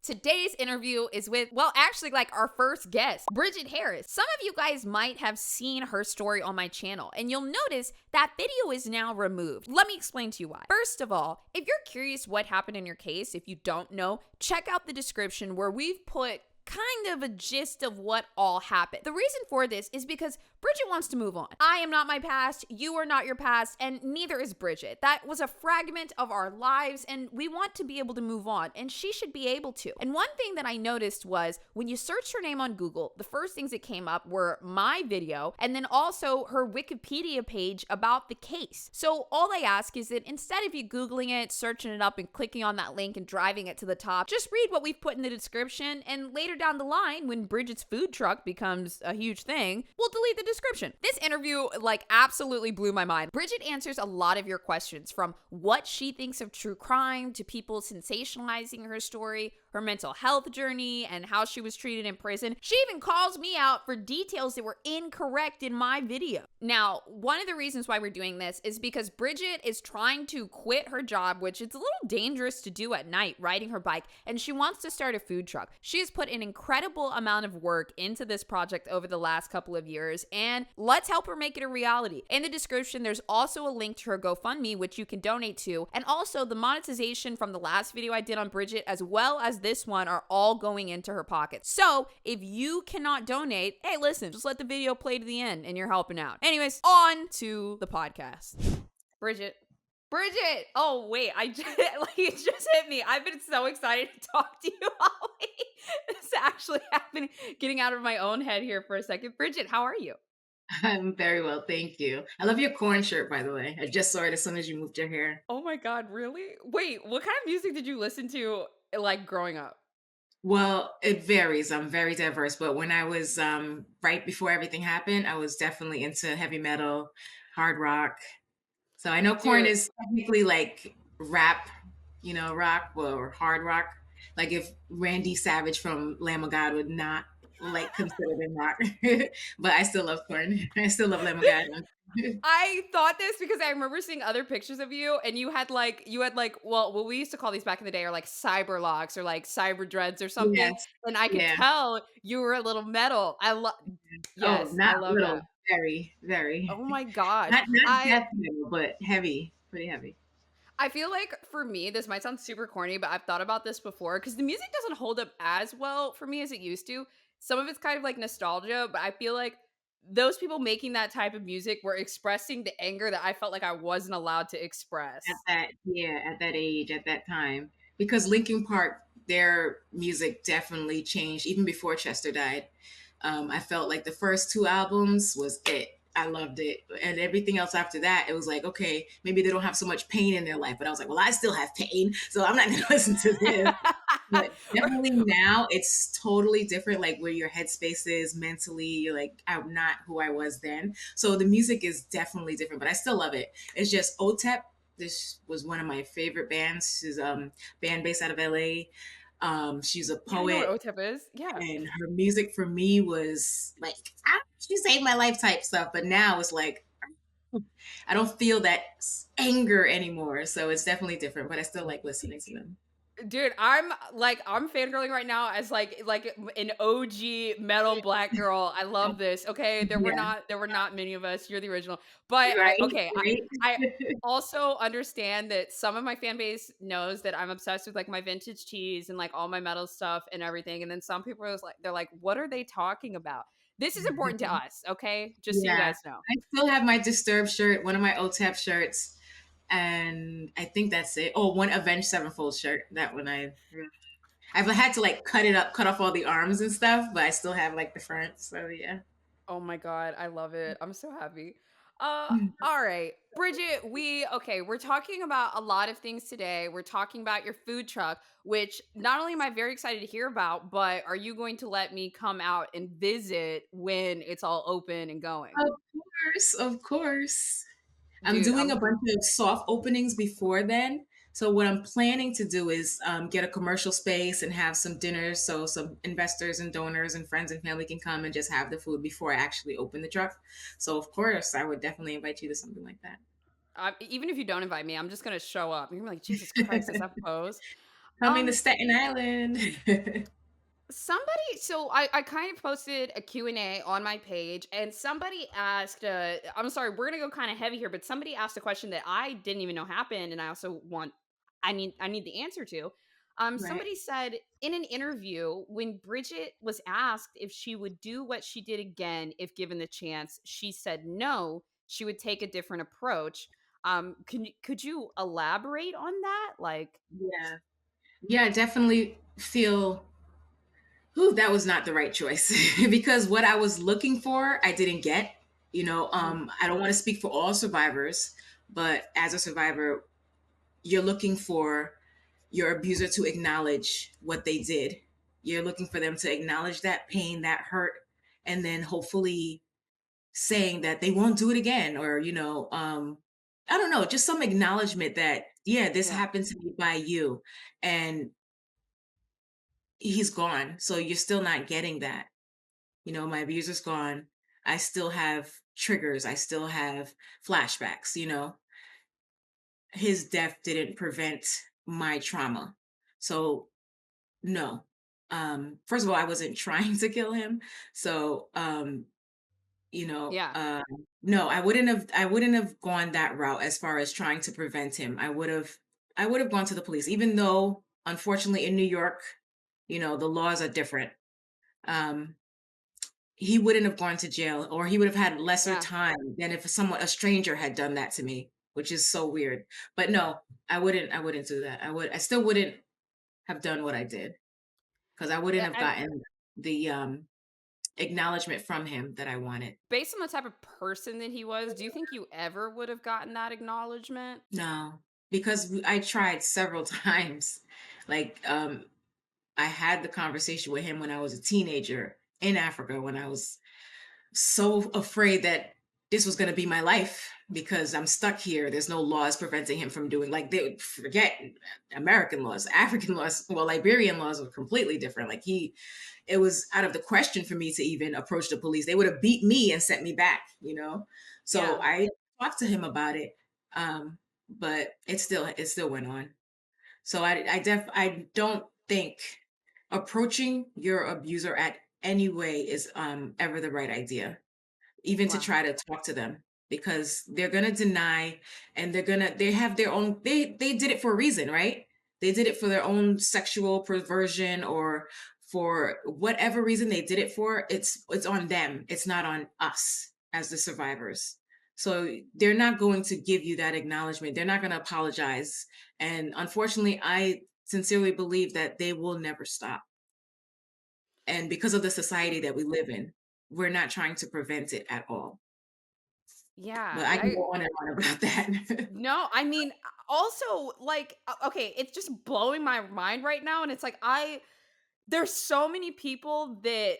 Today's interview is with, well, actually, like our first guest, Bridget Harris. Some of you guys might have seen her story on my channel, and you'll notice that video is now removed. Let me explain to you why. First of all, if you're curious what happened in your case, if you don't know, check out the description where we've put kind of a gist of what all happened. The reason for this is because Bridget wants to move on. I am not my past, you are not your past, and neither is Bridget. That was a fragment of our lives, and we want to be able to move on, and she should be able to. And one thing that I noticed was when you searched her name on Google, the first things that came up were my video, and then also her Wikipedia page about the case. So all I ask is that instead of you Googling it, searching it up, and clicking on that link and driving it to the top, just read what we've put in the description, and later down the line, when Bridget's food truck becomes a huge thing, we'll delete the description. This interview absolutely blew my mind. Bridget answers a lot of your questions, from what she thinks of true crime to people sensationalizing her story, her mental health journey, and how she was treated in prison. She even calls me out for details that were incorrect in my video. Now, one of the reasons why we're doing this is because Bridget is trying to quit her job, which is a little dangerous to do at night, riding her bike, and she wants to start a food truck. She has put an incredible amount of work into this project over the last couple of years, and let's help her make it a reality. In the description, there's also a link to her GoFundMe, which you can donate to, and also the monetization from the last video I did on Bridget, as well as this one, are all going into her pocket. So if you cannot donate, hey, listen, just let the video play to the end and you're helping out. Anyways, on to the podcast. Bridget, oh wait, it just hit me. I've been so excited to talk to you all week. This actually happened, getting out of my own head here for a second. Bridget, how are you? I'm very well, thank you. I love your corn shirt, by the way. I just saw it as soon as you moved your hair. Oh my God, really? Wait, what kind of music did you listen to growing up? Well, it varies. I'm very diverse, but when I was right before everything happened, I was definitely into heavy metal, hard rock. So I know corn Dude, is technically like rap, rock or hard rock. Like if Randy Savage from Lamb of God would not like consider it rock, but I still love corn. I still love Lamb of God. I thought this because I remember seeing other pictures of you, and you had well, what we used to call these back in the day are like cyber locks or like cyber dreads or something, Yes, and I could yeah. tell you were a little metal. I love Oh, Yes, I not love little, that. very, very. Oh my gosh. Not I death metal, but heavy, pretty heavy. I feel like for me, this might sound super corny, but I've thought about this before because the music doesn't hold up as well for me as it used to. Some of it's kind of like nostalgia, but I feel like those people making that type of music were expressing the anger that I felt like I wasn't allowed to At express. that, yeah, at that age, at that time, because Linkin Park, their music definitely changed even before Chester died. I felt like the first two albums was it. I loved it, and everything else after that, it was like, okay, maybe they don't have so much pain in their life, but I was like, well, I still have pain, so I'm not going to listen to this. But definitely now it's totally different, like where your headspace is mentally. You're like, I'm not who I was then. So the music is definitely different, but I still love it. It's just OTEP. This was one of my favorite bands. She's band based out of LA. She's a Yeah, I know what poet, OTEP is. Yeah. and her music for me was like, she saved my life type stuff. But now it's like, I don't feel that anger anymore. So it's definitely different, but I still like listening to them. Dude, I'm fangirling right now as like an OG metal black girl. I love this. Okay, Yeah, there were not many of us. You're the original. But I right, okay, right. I also understand that some of my fan base knows that I'm obsessed with like my vintage tees and like all my metal stuff and everything. And then some people are like they're like, "What are they talking about?" This is important to us, okay? Just so you Yeah, guys know. I still have my Disturbed shirt, one of my OTEP shirts, and I think that's it. Oh, one Avenged Sevenfold shirt. That one I've had to like cut it up, cut off all the arms and stuff, but I still have like the front. So yeah. Oh my God, I love it. I'm so happy. All right. Bridget, we're talking about a lot of things today. We're talking about your food truck, which not only am I very excited to hear about, but are you going to let me come out and visit when it's all open and going? Of course, of course. I'm Dude, doing a I'm bunch of soft openings before then. So what I'm planning to do is get a commercial space and have some dinners, so some investors and donors and friends and family can come and just have the food before I actually open the truck. So of course, I would definitely invite you to something like that. even if you don't invite me, I'm just gonna show up. You're gonna be like, Jesus Christ, is that pose? Coming to Um, Staten Island. Somebody, so I kind of posted a Q&A on my page, and somebody asked, I'm sorry, we're gonna go kind of heavy here, but somebody asked a question that I didn't even know happened, and I also want, I need the answer to. Right. Somebody said in an interview when Bridget was asked if she would do what she did again if given the chance, she said no, she would take a different approach. Could you elaborate on that? Like, Yeah. Yeah, I definitely feel, ooh, that was not the right choice because what I was looking for, I didn't get. mhm, I don't want to speak for all survivors, but as a survivor, you're looking for your abuser to acknowledge what they did. You're looking for them to acknowledge that pain, that hurt, and then hopefully saying that they won't do it again, or I don't know, just some acknowledgement that, yeah, this yeah, happened to me by you, and he's gone, so you're still not getting that. My abuser's gone. I still have triggers. I still have flashbacks. His death didn't prevent my trauma. So, no. First of all, I wasn't trying to kill him. So, you know, yeah, uh, no, I wouldn't have gone that route as far as trying to prevent him. I would have gone to the police, even though unfortunately in New York, the laws are different. Um, he wouldn't have gone to jail, or he would have had lesser yeah. time than if a stranger had done that to me, which is so weird. But no, I wouldn't do that. I still wouldn't have done what I did, because I wouldn't have And gotten the acknowledgement from him that I wanted. based on the type of person that he was, do you think you ever would have gotten that acknowledgement? No, because I tried several times. Like, I had the conversation with him when I was a teenager in Africa, when I was so afraid that this was going to be my life because I'm stuck here. There's no laws preventing him from doing, like, they would forget American laws, African laws. Well, Liberian laws were completely different. Like, it was out of the question for me to even approach the police. They would have beat me and sent me back. So Yeah. I talked to him about it. But it still went on. So I don't think approaching your abuser at any way is ever the right idea, even to Wow. try to talk to them, because they're going to deny, and they have their own, they did it for a reason, right? They did it for their own sexual perversion, or for whatever reason they did it for. It's on them, it's not on us as the survivors. So they're not going to give you that acknowledgement, they're not going to apologize, and unfortunately I sincerely believe that they will never stop. And because of the society that we live in, we're not trying to prevent it at all. Yeah. But I can I go on and on about that. No, I mean, also, like, okay, it's just blowing my mind right now, and it's like there's so many people that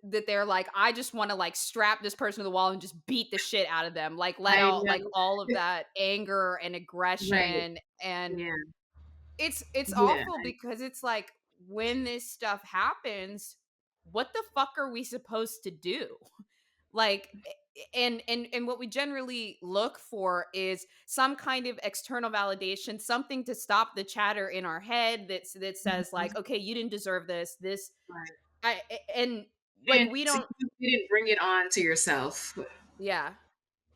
that they're like, I just want to like strap this person to the wall and just beat the shit out of them, like let I out like know. all of that anger and Right. aggression, and Yeah. it's Yeah. awful because it's like when this stuff happens, what the fuck are we supposed to do? Like, and what we generally look for is some kind of external validation, something to stop the chatter in our head that says Mhm. like, okay, you didn't deserve this. Right. And like And we to, don't. you didn't bring it on to yourself. Yeah,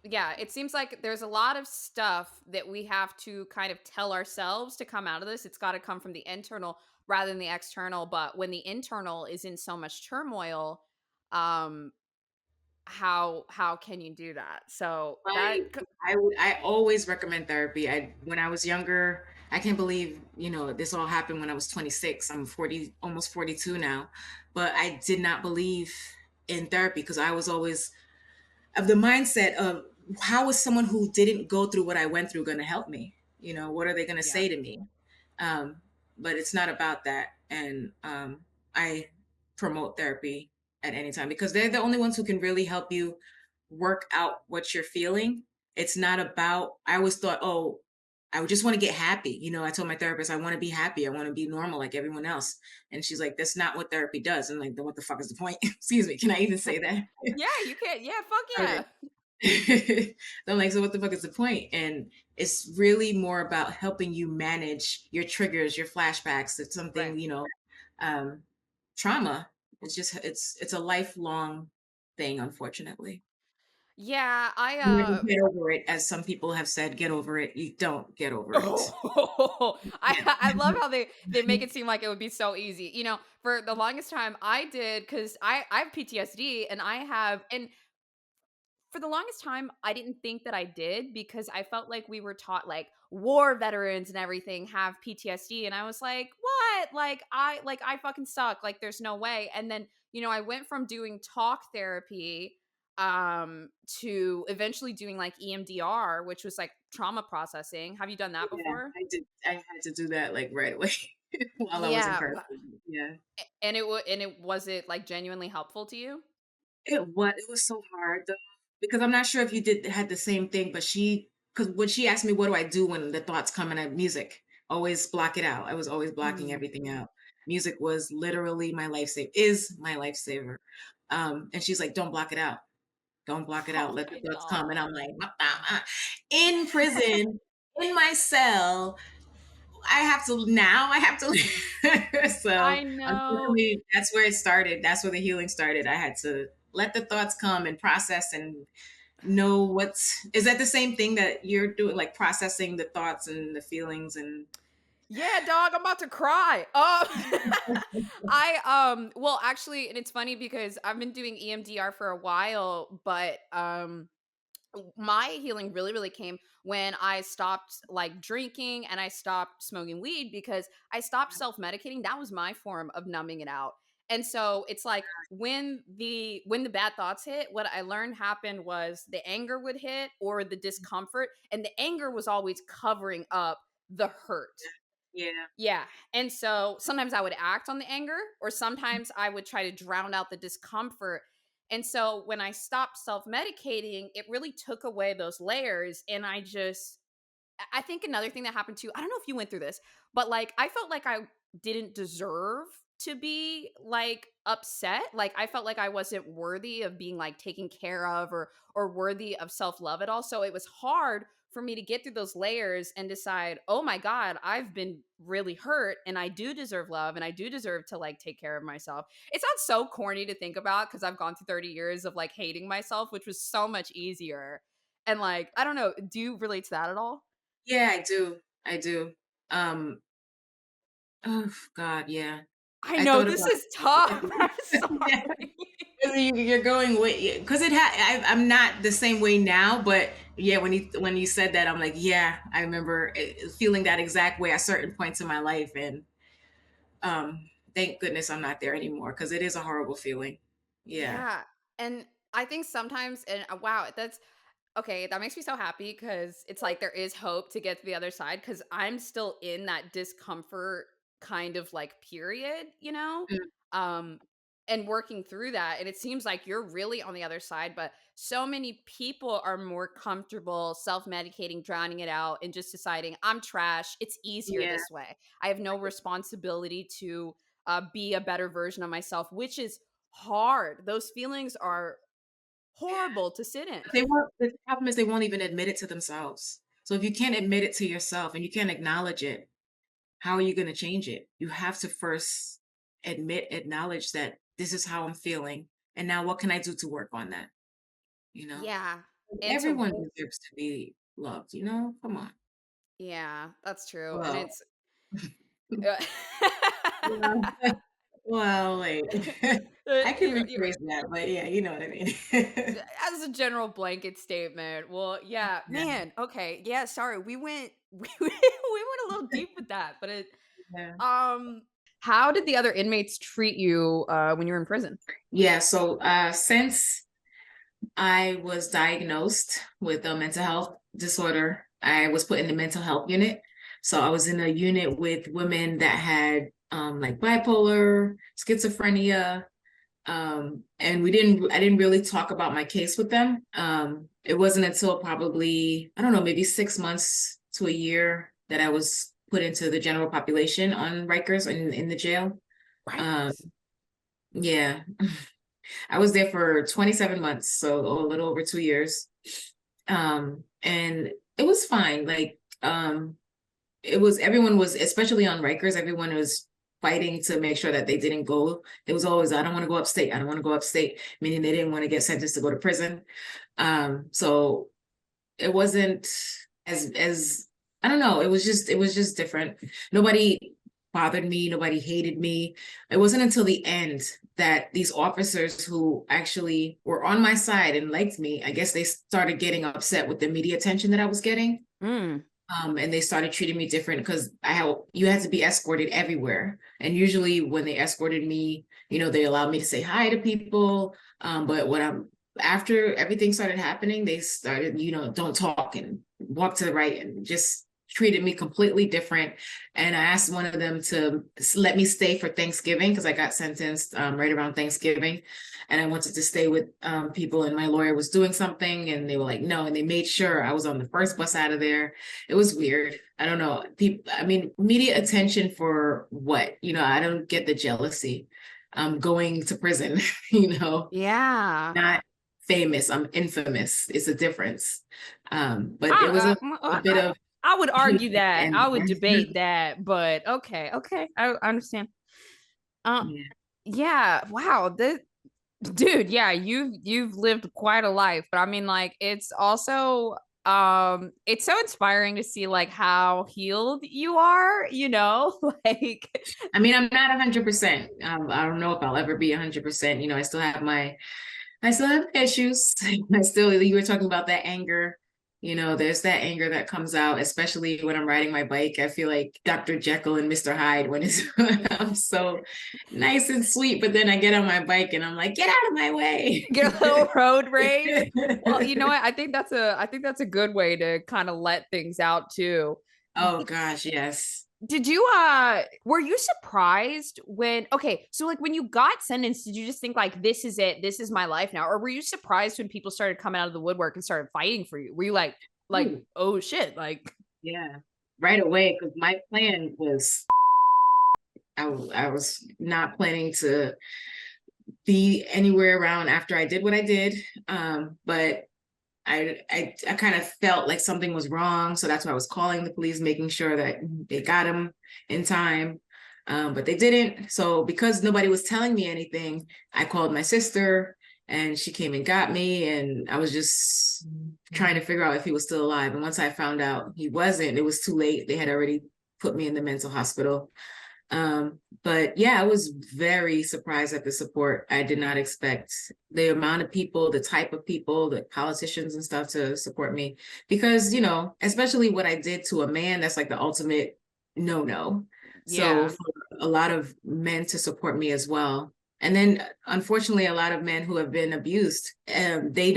yeah, it seems like there's a lot of stuff that we have to kind of tell ourselves to come out of this. It's got to come from the internal rather than the external, but when the internal is in so much turmoil, um how can you do that? So that I always recommend therapy. When I was younger, I can't believe, this all happened when I was 26. I'm 40, almost 42 now. But I did not believe in therapy because I was always of the mindset of, how is someone who didn't go through what I went through going to help me? What are they going to yeah. say to me? Um, but it's not about that. And I promote therapy at any time, because they're the only ones who can really help you work out what you're feeling. It's not about, I always thought, oh, I would just want to get happy. I told my therapist, I want to be happy. I want to be normal like everyone else. And she's like, that's not what therapy does. I'm like, then what the fuck is the point? Excuse me. Can I even say that? Yeah, you can. Yeah, fuck Okay. yeah. I'm like, so what the fuck is the point? And it's really more about helping you manage your triggers, your flashbacks. It's Right. something, um, trauma. It's a lifelong thing, unfortunately. Yeah, You never get over it, as some people have said, get over it. You don't get over it. Oh, Yeah. I love how they make it seem like it would be so easy. For the longest time I did, because I have PTSD, and I have and for the longest time, I didn't think that I did, because I felt like we were taught, like, war veterans and everything have PTSD, and I was like, "What? Like I fucking suck. Like there's no way." And then, I went from doing talk therapy to eventually doing like EMDR, which was like trauma processing. Have you done that Yeah, before? I did. I had to do that like right away while I was Yeah, incarcerated. Yeah. was it like genuinely helpful to you? It was so hard though, because I'm not sure if you had the same thing, but because when she asked me what do I do when the thoughts come in at music, always block it out. I was always blocking Mm. everything out. Music was literally my lifesaver, is my lifesaver. And she's like, don't block it out. Don't block it out. Oh Let the my thoughts come. And god. I'm like, in prison, in my cell. I have to so I know. unfortunately that's where it started. That's where the healing started. I had to let the thoughts come and process and know is that the same thing that you're doing, like processing the thoughts and the feelings and Yeah, dog, I'm about to cry. Well, actually, and it's funny because I've been doing EMDR for a while, but my healing really really came when I stopped like drinking and I stopped smoking weed, because I stopped self-medicating. That was my form of numbing it out. And so it's like when the bad thoughts hit, what I learned happened was the anger would hit, or the discomfort, and the anger was always covering up the hurt. yeah. Yeah. And so sometimes I would act on the anger, or sometimes I would try to drown out the discomfort. And so when I stopped self medicating, it really took away those layers. And I think another thing that happened too, I don't know if you went through this, but like I felt like I didn't deserve to be like upset. Like I felt like I wasn't worthy of being like taken care of, or worthy of self-love at all. So it was hard for me to get through those layers and decide, "Oh my god, I've been really hurt and I do deserve love and I do deserve to like take care of myself." It sounds so corny to think about, because I've gone through 30 years of like hating myself, which was so much easier. And like, I don't know, do you relate to that at all? Yeah, I do. I do. Um oh God, yeah. I I know thought this about is tough. I'm yeah. sorry. 'Cause you're going with because I'm not the same way now, but yeah, when you said that, I'm like, yeah, I remember feeling that exact way at certain points in my life, and thank goodness I'm not there anymore because it is a horrible feeling. Yeah. Yeah. And I think sometimes, and wow, that's okay, that makes me so happy, because it's like there is hope to get to the other side, because I'm still in that discomfort kind of like period, Mm, Um and working through that. And it seems like you're really on the other side, but so many people are more comfortable self-medicating, drowning it out, and just deciding, I'm trash. It's easier yeah. this way. I have no responsibility to be a better version of myself, which is hard. Those feelings are horrible to sit in. The problem is they won't even admit it to themselves. So if you can't admit it to yourself and you can't acknowledge it, how are you going to change it? You have to first acknowledge that this is how I'm feeling. And now what can I do to work on that? You know, Yeah. And to everyone deserves to be loved, Come on. Yeah, that's true. And Well, it's yeah. Well, wait. I could you rephrase that, but yeah, you know what I mean. as a general blanket statement. Well, yeah, Yeah, man. Okay. Yeah, sorry. We went we went a little deep with that, but yeah. how did the other inmates treat you when you were in prison? Yeah, so since I was diagnosed with a mental health disorder, I was put in the mental health unit. So I was in a unit with women that had like bipolar, schizophrenia, and I didn't really talk about my case with them. It wasn't until probably, I don't know, maybe 6 months to a year that I was put into the general population on Rikers in the jail. Right. Um, yeah. I was there for 27 months, so a little over 2 years. And it was fine. Like, it was, everyone was, especially on Rikers, everyone was fighting to make sure that they didn't go. It was always, I don't want to go upstate. I don't want to go upstate, meaning they didn't want to get sentenced to go to prison. So it wasn't as I don't know, it was just different. Nobody bothered me, nobody hated me. It wasn't until the end that these officers who actually were on my side and liked me, I guess they started getting upset with the media attention that I was getting. Mm. And they started treating me different because you had to be escorted everywhere. And usually when they escorted me, they allowed me to say hi to people. But after everything started happening, they started, don't talk and walk to the right, and just treated me completely different. And I asked one of them to let me stay for Thanksgiving because I got sentenced right around Thanksgiving. And I wanted to stay with people, and my lawyer was doing something, and they were like, no. And they made sure I was on the first bus out of there. It was weird. I don't know. Media attention for what? I don't get the jealousy. I'm going to prison, Yeah. not famous. I'm infamous. It's a difference. But it was a bit of, I would argue that. and I would debate that, but okay. I understand. yeah. Yeah, wow. Dude, yeah, you've lived quite a life, but I mean, like, it's also it's so inspiring to see like how healed you are, like. I'm not 100%. I don't know if I'll ever be 100%. I still have issues. You were talking about that anger. There's that anger that comes out, especially when I'm riding my bike. I feel like Dr. Jekyll and Mr. Hyde when I'm so nice and sweet, but then I get on my bike and I'm like, get out of my way. Get a little road rage. Well, you know what? I think that's a good way to kind of let things out too. Oh gosh, yes. Did you were you surprised so like when you got sentenced, did you just think like, this is it, this is my life now? Or were you surprised when people started coming out of the woodwork and started fighting for you? Were you like, Ooh, oh shit, like. yeah, right away, because my plan was, I was not planning to be anywhere around after I did what I did. But I kind of felt like something was wrong. So that's why I was calling the police, making sure that they got him in time. But they didn't. So because nobody was telling me anything, I called my sister, and she came and got me. And I was just trying to figure out if he was still alive. And once I found out he wasn't, it was too late. They had already put me in the mental hospital. But yeah, I was very surprised at the support. I did not expect the amount of people, the type of people, the politicians and stuff to support me, because, especially what I did to a man, that's like the ultimate no. So Yeah. for a lot of men to support me as well. And then unfortunately, a lot of men who have been abused, you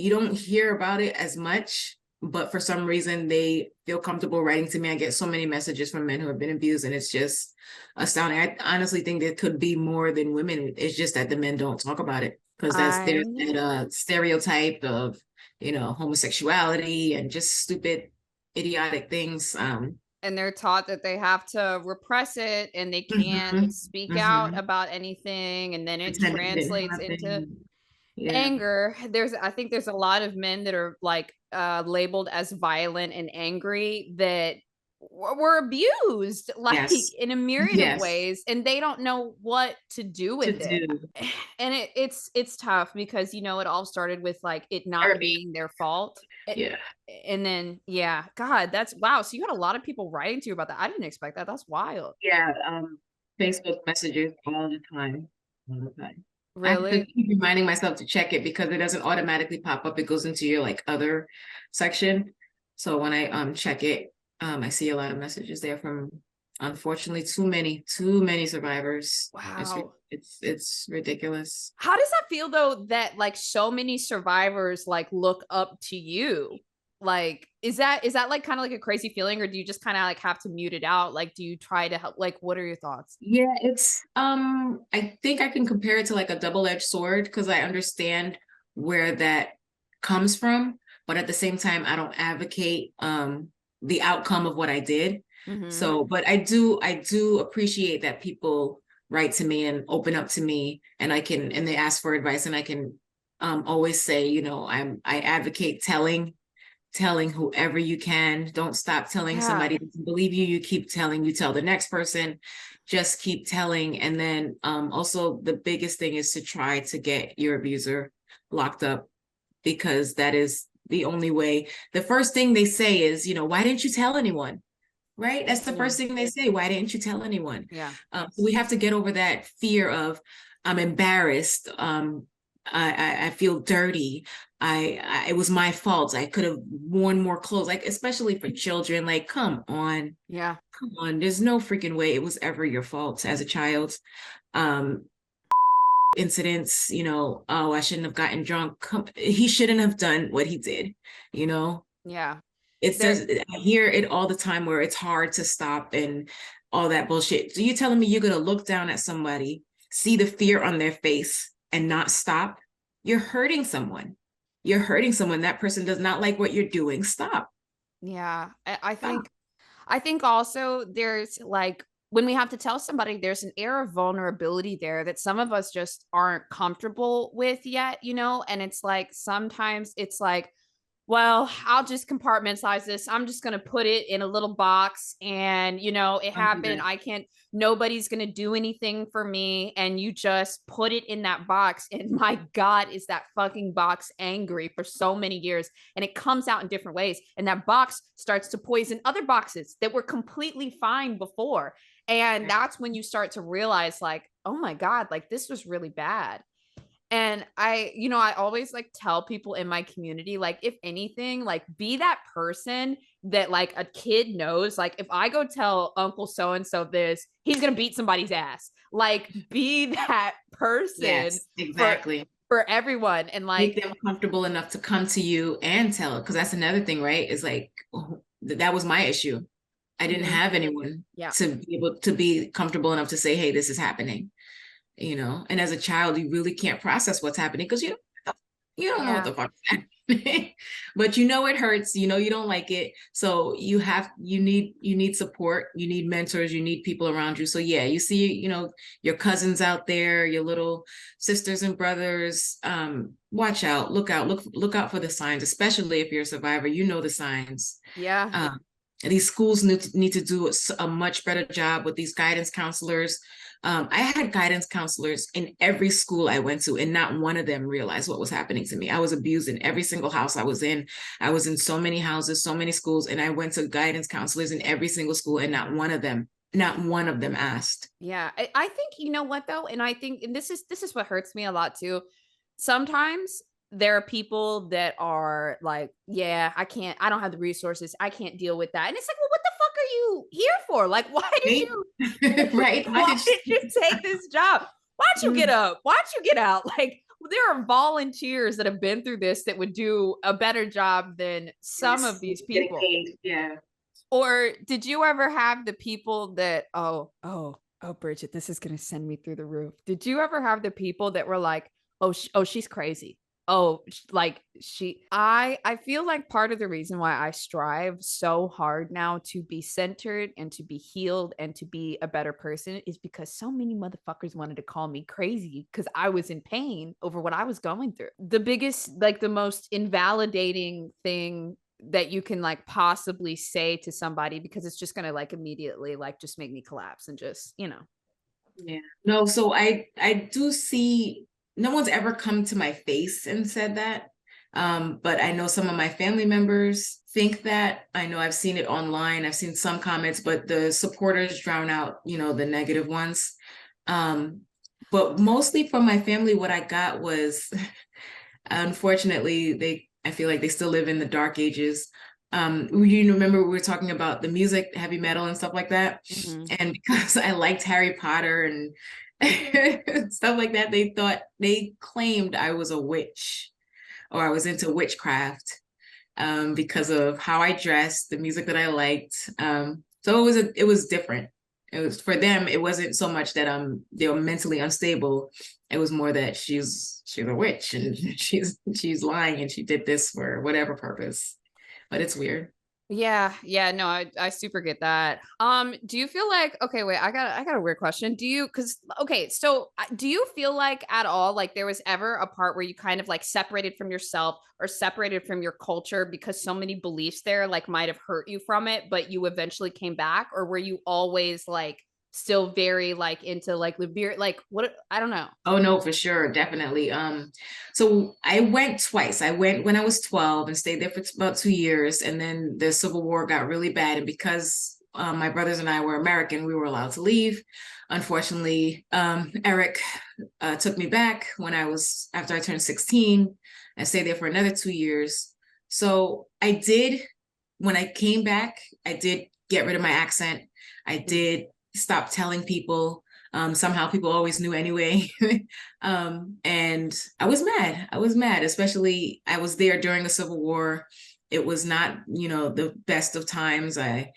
don't hear about it as much, but for some reason they feel comfortable writing to me. I get so many messages from men who have been abused, and it's just astounding. I honestly think there could be more than women. It's just that the men don't talk about it, because there's that stereotype of, homosexuality and just stupid, idiotic things. And they're taught that they have to repress it and they can't speak out about anything, and then it Pretend it didn't translates into happen. Yeah. anger. I think there's a lot of men that are like labeled as violent and angry that were abused like Yes. in a myriad of Yes. ways, and they don't know what to do To with it. do And it's tough because it all started with like it not therapy. being their fault. Yeah. And then yeah, God, that's wow. So you had a lot of people writing to you about that. I didn't expect that. That's wild. Yeah. Facebook messages all the time. All the time. I have to Really? keep reminding myself to check it because it doesn't automatically pop up. It goes into your like other section. So when I check it, I see a lot of messages there from, unfortunately, too many survivors. Wow. It's ridiculous. How does that feel though, that like so many survivors like look up to you? Like, is that like kind of like a crazy feeling, or do you just kind of like have to mute it out? Like, do you try to help? Like, what are your thoughts? Yeah, it's I think I can compare it to like a double-edged sword, because I understand where that comes from, but at the same time I don't advocate the outcome of what I did. Mm-hmm. So, but I do appreciate that people write to me and open up to me, and they ask for advice, and I can always say, I advocate telling whoever you can. Don't stop telling. Yeah. Somebody doesn't believe you, you keep telling. You tell the next person, just keep telling. And then also the biggest thing is to try to get your abuser locked up, because that is the only way. The first thing they say is, why didn't you tell anyone? Right? That's the first thing they say. Why didn't you tell anyone? Yeah. So we have to get over that fear of, I'm embarrassed. I feel dirty. It was my fault. I could have worn more clothes, like, especially for children. Like, come on. Yeah. Come on. There's no freaking way it was ever your fault as a child. Um, Incidents, oh, I shouldn't have gotten drunk. He shouldn't have done what he did, you know? Yeah. It's There, just, I hear it all the time where it's hard to stop and all that bullshit. So you telling me you're going to look down at somebody, see the fear on their face and not stop? You're hurting someone. You're hurting someone. That person does not like what you're doing. Stop. yeah. I Stop. think also there's like when we have to tell somebody, there's an air of vulnerability there that some of us just aren't comfortable with yet, and it's like sometimes it's like, well, I'll just compartmentalize this. I'm just going to put it in a little box and, it Don't do happened. that. Nobody's going to do anything for me. And you just put it in that box. And my God, is that fucking box angry for so many years. And it comes out in different ways. And that box starts to poison other boxes that were completely fine before. And that's when you start to realize, like, oh my God, like this was really bad. And I always like tell people in my community, like, if anything, like be that person that like a kid knows, like if I go tell Uncle so-and-so this, he's going to beat somebody's ass. Like be that person Yes, for, exactly. for everyone. And Make like, them comfortable enough to come to you and tell it. Because that's another thing, right? Is like, that was my issue. I didn't mhm, have anyone yeah, to be able to be comfortable enough to say, hey, this is happening. And as a child, you really can't process what's happening because you don't know what yeah, the fuck is happening. But it hurts, you don't like it. So you need support, you need mentors, you need people around you. So yeah, you see, your cousins out there, your little sisters and brothers. Watch out, look out for the signs, especially if you're a survivor, the signs. yeah, um, these schools need to do a much better job with these guidance counselors. I had guidance counselors in every school I went to, and not one of them realized what was happening to me. I was abused in every single house I was in. I was in so many houses, so many schools, and I went to guidance counselors in every single school, and not one of them asked. yeah. I think you know what though, and I think and this is what hurts me a lot too. Sometimes there are people that are like, yeah, I don't have the resources. I can't deal with that. And it's like, well, what the fuck are you here for? Like, why did Right? you Right? why did you take this job? Why'd you get up? Why'd you get out? Like, there are volunteers that have been through this that would do a better job than some of Yes, these getting people. paid. Yeah. Or did you ever have the people that, oh, Bridget, this is gonna send me through the roof. Did you ever have the people that were like, she's crazy. Oh, I feel like part of the reason why I strive so hard now to be centered and to be healed and to be a better person is because so many motherfuckers wanted to call me crazy because I was in pain over what I was going through. The biggest, like the most invalidating thing that you can like possibly say to somebody, because it's just gonna like immediately like just make me collapse and just Yeah. No, so I do see, no one's ever come to my face and said that. But I know some of my family members think that. I know I've seen it online. I've seen some comments, but the supporters drown out, the negative ones. But mostly from my family, what I got was, unfortunately, I feel like they still live in the dark ages. You remember we were talking about the music, heavy metal and stuff like that. Mhm. And because I liked Harry Potter and stuff like that, they claimed I was a witch, or I was into witchcraft, because of how I dressed, the music that I liked. So it was different. It was, for them, it wasn't so much that they were mentally unstable. It was more that she's a witch and she's lying and she did this for whatever purpose. But it's weird. Yeah, no, I super get that. Do you feel like, okay, wait, I got a weird question. Do you, cause okay, so do you feel like at all like there was ever a part where you kind of like separated from yourself or separated from your culture because so many beliefs there like might have hurt you from it, but you eventually came back? Or were you always like still very like into like Liberia, like what, I don't know. Oh no, for sure, definitely. So I went twice. I went when I was 12 and stayed there for about 2 years, and then the Civil War got really bad. And because my brothers and I were American, we were allowed to leave. Unfortunately, Eric took me back when I was after I turned 16. I stayed there for another 2 years. So I did when I came back, I did get rid of my accent. I did stop telling people. Somehow people always knew anyway. And I was mad. I was mad, especially I was there during the Civil War. It was not, the best of times. I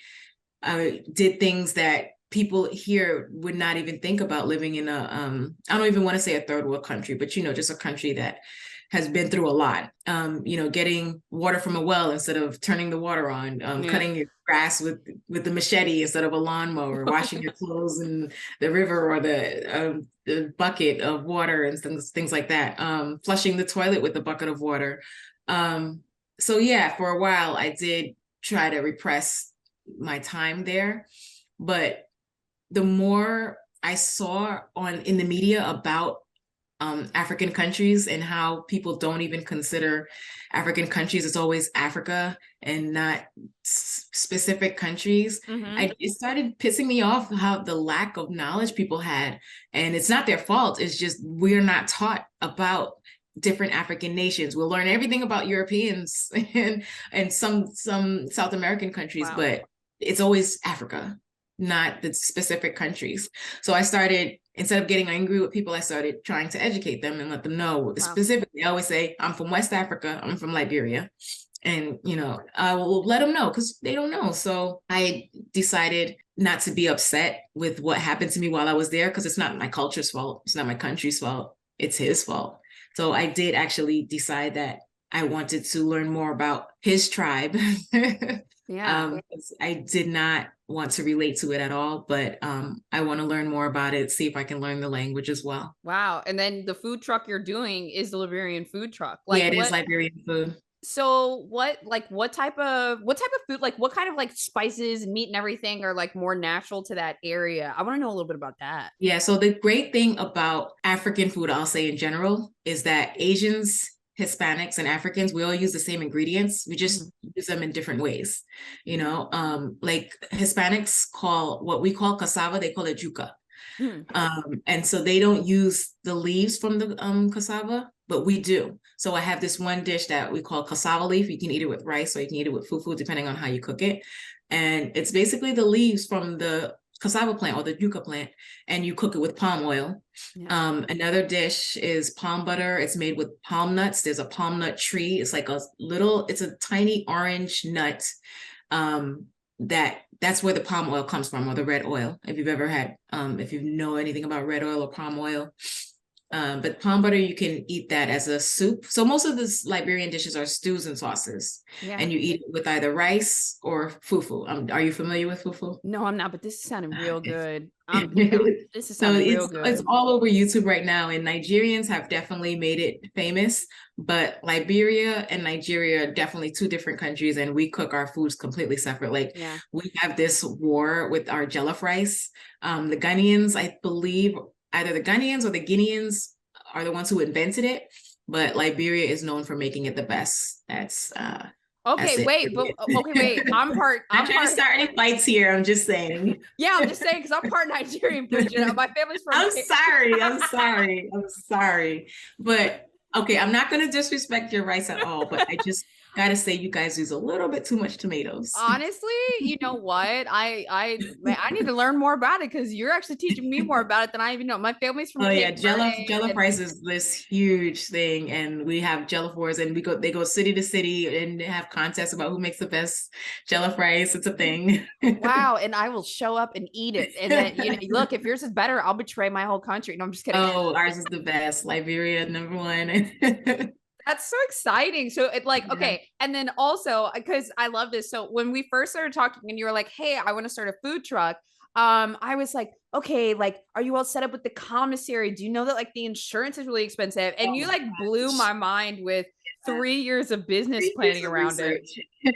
did things that people here would not even think about living in I don't even want to say a third world country, but just a country that has been through a lot. Getting water from a well instead of turning the water on, cutting your grass with the machete instead of a lawnmower, washing your clothes in the river or the bucket of water and things like that, flushing the toilet with a bucket of water. So yeah, for a while I did try to repress my time there, but the more I saw in the media about African countries and how people don't even consider African countries, it's always Africa and not specific countries. It started pissing me off how the lack of knowledge people had, and it's not their fault. It's just we're not taught about different African nations. We'll learn everything about Europeans and some South American countries, Wow. but it's always Africa, not the specific countries. So I started, instead of getting angry with people, I started trying to educate them and let them know. Wow. Specifically, I always say, I'm from West Africa, I'm from Liberia. And, I will let them know because they don't know. So I decided not to be upset with what happened to me while I was there, because it's not my culture's fault. It's not my country's fault. It's his fault. So I did actually decide that I wanted to learn more about his tribe. Yeah. I did not want to relate to it at all, but I want to learn more about it, see if I can learn the language as well. Wow. And then the food truck you're doing is the Liberian food truck. Like, yeah, it is Liberian food. So what type of food, like what kind of like spices and meat and everything are like more natural to that area? I want to know a little bit about that. Yeah. So the great thing about African food, I'll say in general, is that Asians, Hispanics, and Africans, we all use the same ingredients. We just use them in different ways. Like Hispanics call what we call cassava, they call it yuca. And so they don't use the leaves from the cassava, but we do. So I have this one dish that we call cassava leaf. You can eat it with rice or you can eat it with fufu, depending on how you cook it. And it's basically the leaves from the cassava plant or the yuca plant, and you cook it with palm oil. Yeah. Another dish is palm butter. It's made with palm nuts. There's a palm nut tree. It's like it's a tiny orange nut. That's where the palm oil comes from, or the red oil. If you've ever had, if you know anything about red oil or palm oil. But palm butter, you can eat that as a soup. So most of the Liberian dishes are stews and sauces, and you eat it with either rice or fufu. Are you familiar with fufu? No, I'm not, but this is sounding real good. This is sounding real good. It's all over YouTube right now, and Nigerians have definitely made it famous. But Liberia and Nigeria are definitely two different countries, and we cook our foods completely separate. Like we have this war with our jollof rice. The Ghanaians, I believe, either the Ghanaians or the Guineans are the ones who invented it, but Liberia is known for making it the best. Okay, wait. I'm trying to start any fights here. I'm just saying. Yeah, I'm just saying because I'm part Nigerian, Bridget. My family's from. I'm sorry. But okay, I'm not going to disrespect your rice at all, but I just gotta say you guys use a little bit too much tomatoes. Honestly, you know what? I need to learn more about it because you're actually teaching me more about it than I even know. My family's from. Oh yeah, jollof rice is this huge thing, and we have jollof wars, and they go city to city and have contests about who makes the best jollof rice. It's a thing. Wow, and I will show up and eat it, and then look, if yours is better, I'll betray my whole country. No, I'm just kidding. Oh, ours is the best. Liberia, number one. That's so exciting. So it like, Yeah. okay. And then also, because I love this. So when we first started talking and you were like, hey, I want to start a food truck. I was like, okay, like, are you all set up with the commissary? Do you know that like the insurance is really expensive? And Oh you my like blew gosh. my mind with Yeah. 3 years of business 3 years planning of around it. research.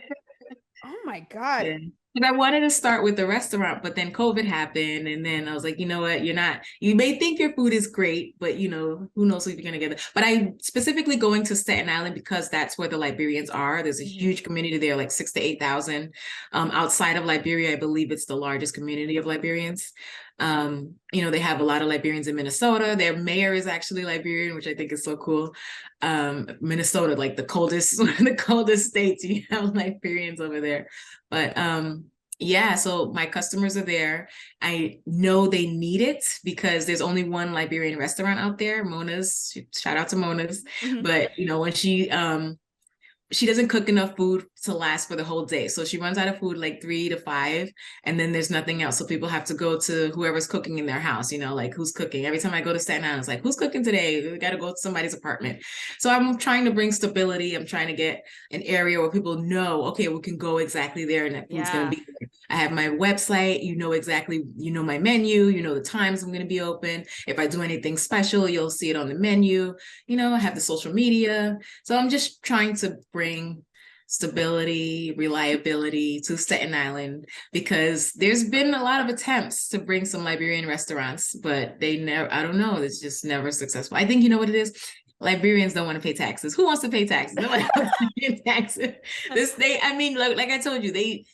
Oh my God. Yeah. And I wanted to start with the restaurant, but then COVID happened. And then I was like, you know what? You may think your food is great, but who knows if you're going to get it. But I specifically going to Staten Island because that's where the Liberians are. There's a Mhm. huge community there, like 6 to 8,000. Outside of Liberia, I believe it's the largest community of Liberians. They have a lot of Liberians in Minnesota. Their mayor is actually Liberian, which I think is so cool. Minnesota, like the coldest, one of the coldest states, you have Liberians over there. But yeah, so my customers are there. I know they need it because there's only one Liberian restaurant out there, Mona's. Shout out to Mona's. Mhm. But when she doesn't cook enough food to last for the whole day. So she runs out of food like 3 to 5, and then there's nothing else. So people have to go to whoever's cooking in their house, like who's cooking. Every time I go to Staten Island, it's like, who's cooking today? We got to go to somebody's apartment. So I'm trying to bring stability. I'm trying to get an area where people know, okay, we can go exactly there and that food's going Yeah. to be there. I have my website, exactly, my menu, the times I'm going to be open. If I do anything special, you'll see it on the menu. I have the social media. So I'm just trying to bring stability, reliability to Staten Island because there's been a lot of attempts to bring some Liberian restaurants, but they never, I don't know, it's just never successful. I think you know what it is? Liberians don't want to pay taxes. Who wants to pay taxes? Nobody wants to pay taxes. This I mean, like I told you,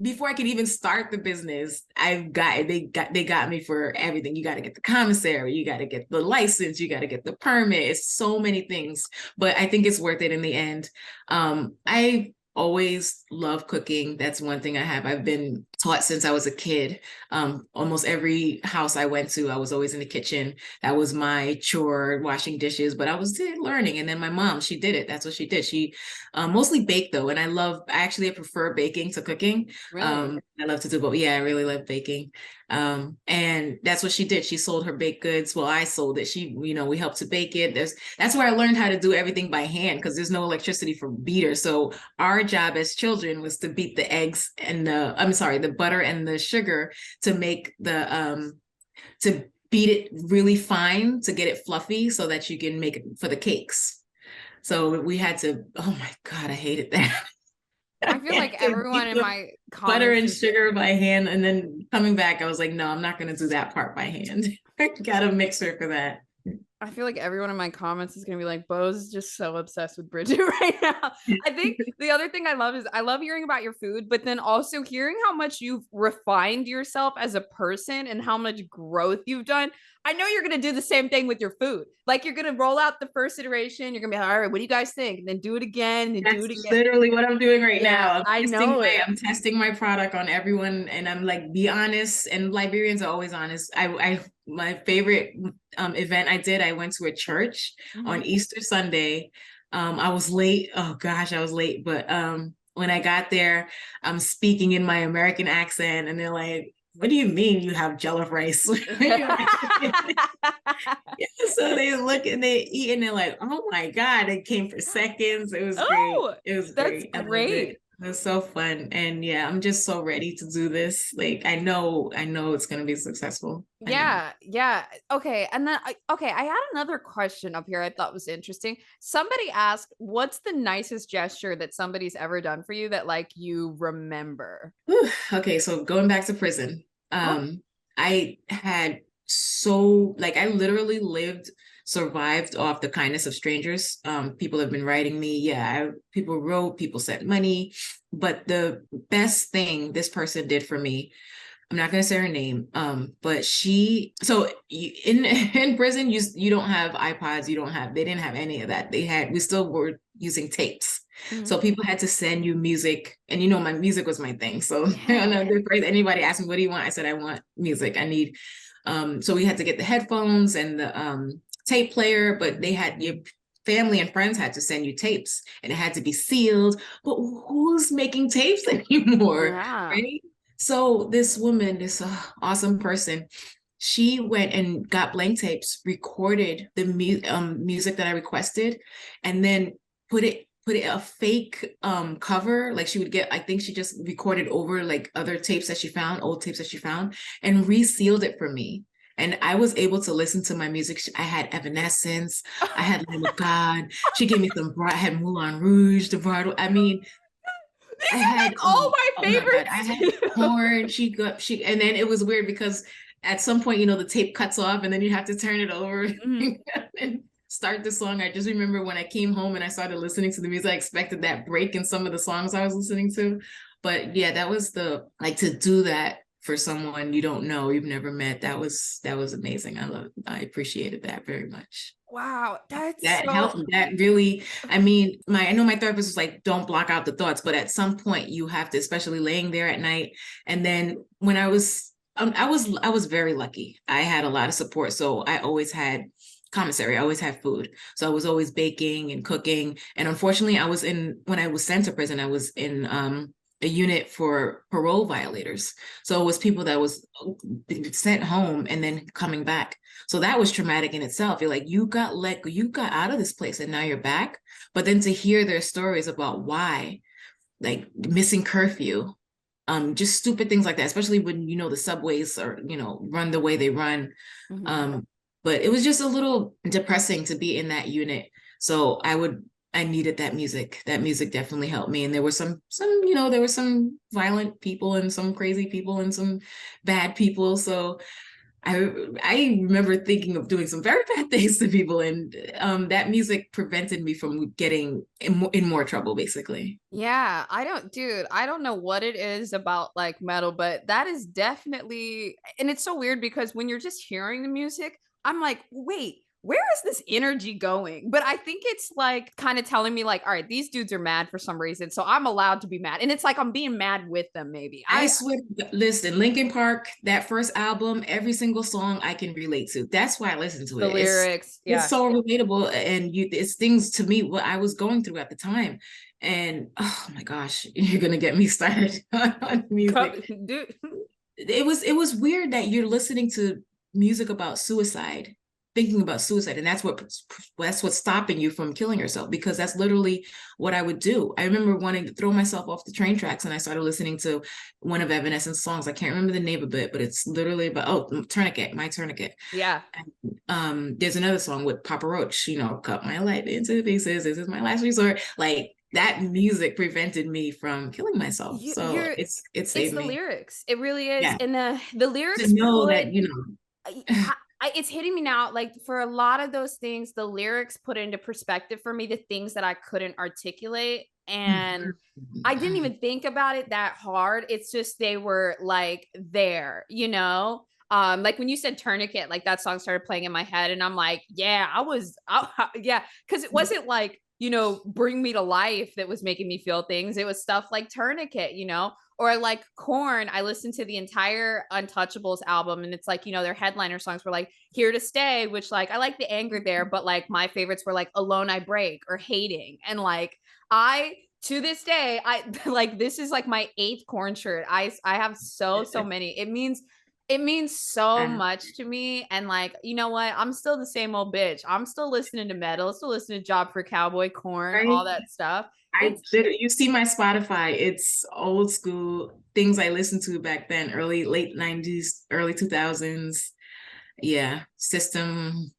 before I could even start the business, they got me for everything. You got to get the commissary, you got to get the license, you got to get the permit. It's so many things, but I think it's worth it in the end. I always love cooking. That's one thing I have. I've been taught since I was a kid. Almost every house I went to, I was always in the kitchen. That was my chore, washing dishes, but I was learning. And then my mom, she did it. That's what she did. She mostly baked though. And I actually prefer baking to cooking. Really? I love to do both. Yeah, I really love baking. And that's what she did. She sold her baked goods. Well, I sold it. We helped to bake it. That's where I learned how to do everything by hand because there's no electricity for beater. So our job as children was to beat the eggs and the butter and the sugar to make to beat it really fine to get it fluffy so that you can make it for the cakes. So we had to, oh my God, I hated that. I feel like everyone in my Butter comments and is sugar by hand. And then coming back, I was like, no, I'm not going to do that part by hand. I got a mixer for that. I feel like everyone in my comments is gonna be like, Bose is just so obsessed with Bridget right now. I think the other thing I love is I love hearing about your food, but then also hearing how much you've refined yourself as a person and how much growth you've done. I know you're gonna do the same thing with your food. Like you're gonna roll out the first iteration, you're gonna be like, all right, what do you guys think? And then do it again, and then do That's it again. literally what I'm doing right Yeah, now. I know it. I'm testing my product on everyone, and I'm like, be honest. And Liberians are always honest. My favorite event I went to a church on Mhm. Easter Sunday. I was late. Oh gosh, I was late. But when I got there, I'm speaking in my American accent, and they're like, "What do you mean you have jollof rice?" Yeah, so they look and they eat and they're like, "Oh my God!" It came for seconds. It was great. Oh, It was that's great. I loved great. it. It was so fun. And yeah, I'm just so ready to do this. Like I know it's gonna be successful. I know. Yeah, yeah. Okay, and then I had another question up here I thought was interesting. Somebody asked, "What's the nicest gesture that somebody's ever done for you that like you remember?" Whew. Okay, so going back to prison, Oh, I had so like I literally survived off the kindness of strangers. People have been writing me. Yeah, people wrote, people sent money, but the best thing this person did for me, I'm not going to say her name, but in prison, you don't have iPods, they didn't have any of that. We still were using tapes. mhm. So people had to send you music, and my music was my thing. So Yeah. anybody asked me, what do you want? I said, I want music. I need, so we had to get the headphones and the tape player, but they had your family and friends had to send you tapes and it had to be sealed. But who's making tapes anymore? Yeah. Right? So this woman, this awesome person, she went and got blank tapes, recorded the music that I requested, and then put it a fake cover. Like she would get, I think she just recorded over like other tapes that she found, old tapes that she found, and resealed it for me. And I was able to listen to my music. I had Evanescence, I had Lamb of God. She gave me some. I had Moulin Rouge, the bridal. I mean, These I are had like all my oh my god, I favorites had too. corn. She and then it was weird because at some point, the tape cuts off and then you have to turn it over Mhm. and start the song. I just remember when I came home and I started listening to the music, I expected that break in some of the songs I was listening to. But yeah, that was the like to do that for someone you don't know, you've never met. That was amazing. I appreciated that very much. Wow, that's That so helped. That really, I mean, I know my therapist was like, don't block out the thoughts, but at some point you have to, especially laying there at night. And then when I was very lucky. I had a lot of support. So I always had commissary. I always had food. So I was always baking and cooking. And unfortunately, when I was sent to prison, I was in a unit for parole violators. So it was people that was sent home and then coming back. So that was traumatic in itself. You're like, you got out of this place and now you're back. But then to hear their stories about why, like missing curfew, just stupid things like that, especially when the subways are, run the way they run. Mhm. Um, but it was just a little depressing to be in that unit. So I needed that music. That music definitely helped me. And there were there were some violent people and some crazy people and some bad people. So I remember thinking of doing some very bad things to people, and that music prevented me from getting in more trouble, basically. Yeah, dude, I don't know what it is about like metal, but that is definitely, and it's so weird because when you're just hearing the music, I'm like, wait, where is this energy going? But I think it's like kind of telling me like, all right, these dudes are mad for some reason, so I'm allowed to be mad. And it's like I'm being mad with them maybe. I swear, listen, Linkin Park, that first album, every single song I can relate to. That's why I listen to The it. lyrics, It's yeah. so relatable, and it's things to me what I was going through at the time. And oh my gosh, you're gonna get me started on Go, music. dude. It was weird that you're listening to music about suicide, thinking about suicide, and that's what's stopping you from killing yourself, because that's literally what I would do. I remember wanting to throw myself off the train tracks, and I started listening to one of Evanescence's songs. I can't remember the name of it, but it's literally about Tourniquet, My Tourniquet. Yeah. And, there's another song with Papa Roach, cut my life into pieces, this is my last resort. Like that music prevented me from killing myself, You so you're it it's saved the me. lyrics. It really is. Yeah, And the to lyrics know put that I, it's hitting me now. Like for a lot of those things, the lyrics put into perspective for me the things that I couldn't articulate. And I didn't even think about it that hard. It's just they were like there, you know? Like when you said tourniquet, like that song started playing in my head, and I'm like, yeah, yeah, because it wasn't like, bring me to life that was making me feel things. It was stuff like tourniquet, or like Corn. I listened to the entire Untouchables album, and it's like, their headliner songs were like Here to Stay, which like I like the anger there, but like my favorites were like Alone I Break or Hating. And like I to this day, I like this is like my eighth Corn shirt. I have so many. It means so much to me. And like, you know what? I'm still the same old bitch. I'm still listening to metal, still listening to Job for Cowboy, Corn, right? all that stuff. I It's literally, you see my Spotify, it's old school things I listened to back then, late 90s, early 2000s. Yeah, System,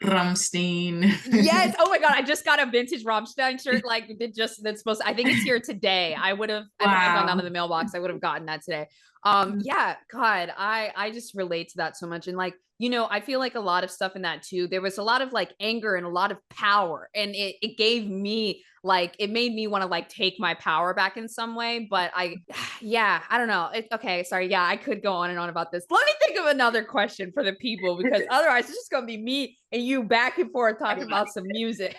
Rammstein. Yes. Oh my god, I just got a vintage Rammstein shirt. Like that's supposed I think it's here today. If I had gone down to Wow. the mailbox, I would have gotten that today. Yeah, God, I just relate to that so much. And like, I feel like a lot of stuff in that too. There was a lot of like anger and a lot of power. And it gave me like it made me want to like take my power back in some way. But yeah, I don't know. Okay, sorry. Yeah, I could go on and on about this. Let me think of another question for the people, because otherwise it's just gonna be me and you back and forth talking about some music.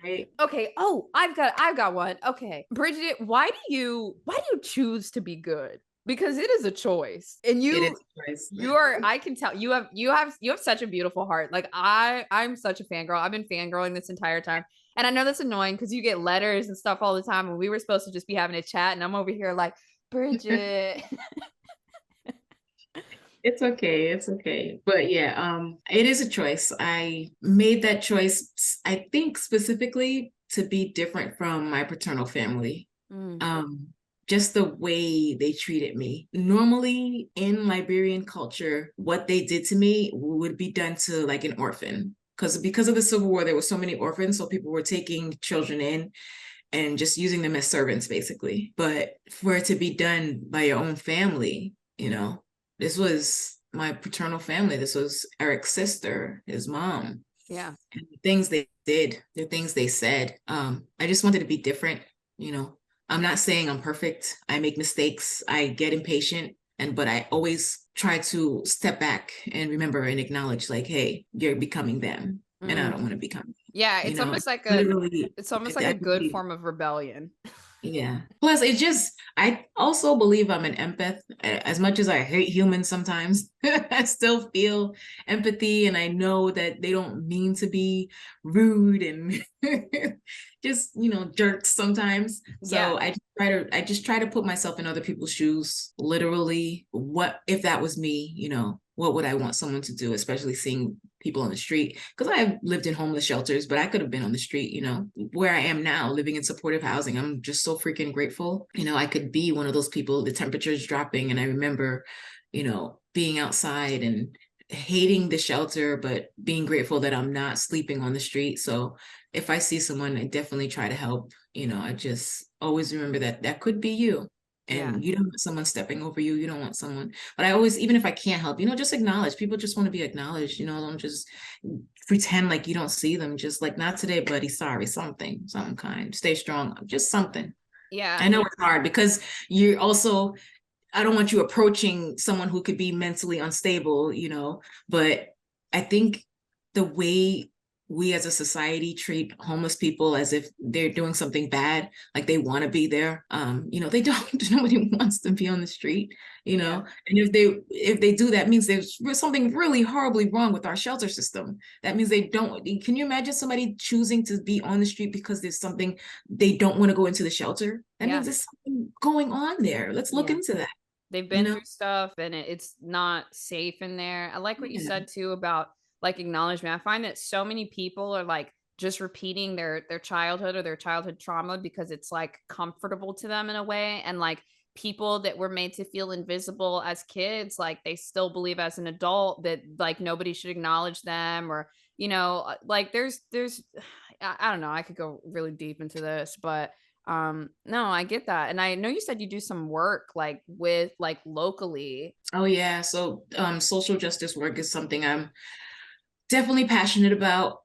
Right? Okay. Oh, I've got one. Okay. Bridget, why do you choose to be good? Because it is a choice. And It you is choice. you are I can tell you have such a beautiful heart. Like I'm such a fangirl. I've been fangirling this entire time. And I know that's annoying because you get letters and stuff all the time, and we were supposed to just be having a chat, and I'm over here like, Bridget. It's okay. It's okay. But yeah, it is a choice. I made that choice, I think specifically to be different from my paternal family. Mm, Um, just the way they treated me. Normally in Liberian culture, what they did to me would be done to like an orphan. Because of the Civil War, there were so many orphans, so people were taking children in and just using them as servants, basically. But for it to be done by your own family, this was my paternal family. This was Eric's sister, his mom. yeah. And the things they did, the things they said. I just wanted to be different, you know. I'm not saying I'm perfect. I make mistakes. I get impatient. But I always try to step back and remember and acknowledge, like, hey, you're becoming them. And I Mm. don't want to become, Yeah, literally, it's almost like a I good believe. form of rebellion. Yeah. Plus, I also believe I'm an empath. As much as I hate humans sometimes, I still feel empathy and I know that they don't mean to be rude and just, jerks sometimes. Yeah. So I just try to put myself in other people's shoes. Literally, what if that was me, what would I want someone to do, especially seeing people on the street? Because I've lived in homeless shelters, but I could have been on the street, where I am now, living in supportive housing. I'm just so freaking grateful. I could be one of those people, the temperature's dropping, and I remember, being outside and hating the shelter, but being grateful that I'm not sleeping on the street. So if I see someone, I definitely try to help. I just always remember that that could be you. Yeah. And you don't want someone stepping over you. You don't want someone, but I always, even if I can't help, just acknowledge. People just want to be acknowledged. Don't just pretend like you don't see them. Just like, not today, buddy. Sorry, something kind. Stay strong. Just something. Yeah. I know it's hard because you're also, I don't want you approaching someone who could be mentally unstable, but I think the way we as a society treat homeless people as if they're doing something bad, like they want to be there. They don't. Nobody wants to be on the street, Yeah. And if they do, that means there's something really horribly wrong with our shelter system. That means they don't. Can you imagine somebody choosing to be on the street because there's something they don't want to go into the shelter? That Yeah. means there's something going on there. Let's look Yeah. into that. They've You been know? through stuff and it's not safe in there. I like what you Yeah. said too about like acknowledgement. I find that so many people are like just repeating their childhood or their childhood trauma because it's like comfortable to them in a way, and like people that were made to feel invisible as kids, like they still believe as an adult that like nobody should acknowledge them, or like there's I don't know, I could go really deep into this, but no, I get that. And I know you said you do some work like with like locally. Oh yeah. So social justice work is something I'm definitely passionate about.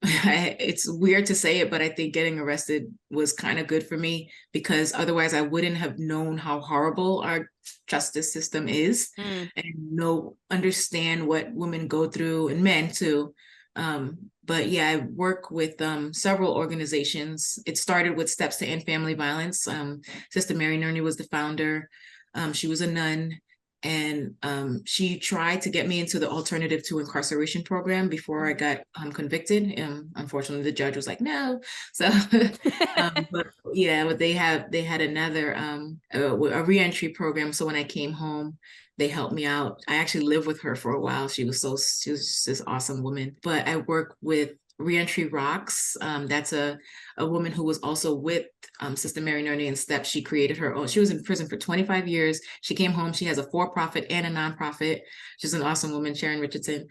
It's weird to say it, but I think getting arrested was kind of good for me because otherwise I wouldn't have known how horrible our justice system is Mm, and understand what women go through and men too. But yeah, I work with several organizations. It started with Steps to End Family Violence. Sister Mary Nerney was the founder. She was a nun, and she tried to get me into the alternative to incarceration program before I mm. got convicted. Unfortunately, the judge was like, no. So, but yeah, but they had another a reentry program. So when I came home, they helped me out. I actually lived with her for a while. She was just this awesome woman. But I work with Reentry Rocks. That's a woman who was also with Sister Mary Nerney and Steps. She created her own. She was in prison for 25 years. She came home. She has a for-profit and a nonprofit. She's an awesome woman, Sharon Richardson.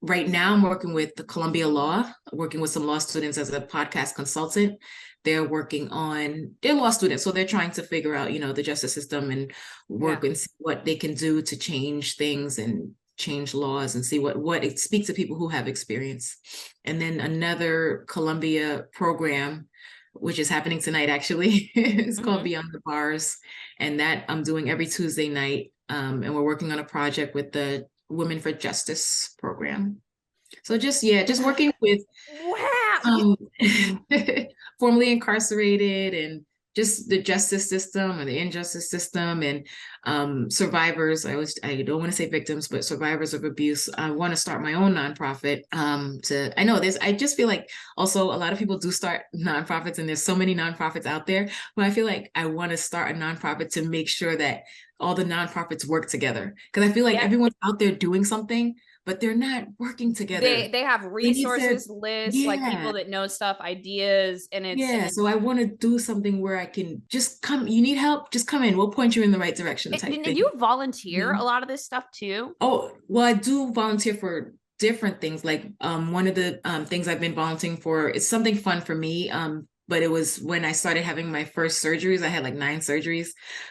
Right now, I'm working with the Columbia Law, working with some law students as a podcast consultant. They're law students, so they're trying to figure out, the justice system and Yeah. work and see what they can do to change things and change laws and see what it speaks to people who have experience. And then another Columbia program, which is happening tonight, actually, it's called Hmm. Beyond the Bars. And that I'm doing every Tuesday night. And we're working on a project with the Women for Justice program. So just working with Wow. um, formerly incarcerated and just the justice system or the injustice system and survivors. I don't want to say victims, but survivors of abuse. I want to start my own nonprofit. I know this. I just feel like also a lot of people do start nonprofits, and there's so many nonprofits out there. But I feel like I want to start a nonprofit to make sure that all the nonprofits work together. Because I feel like Yeah. everyone's out there doing something, but they're not working together. They have They need to, resources, lists, like yeah. people that know stuff, ideas, and it's Yeah, so I want to do something where I can just come. You need help? Just come in. We'll point you in the right direction, type and thing. you volunteer a Mhm. lot of this stuff too. Oh, well, I do volunteer for different things. Like one of the things I've been volunteering for is something fun for me. But it was when I started having my first surgeries. I had like 9 surgeries.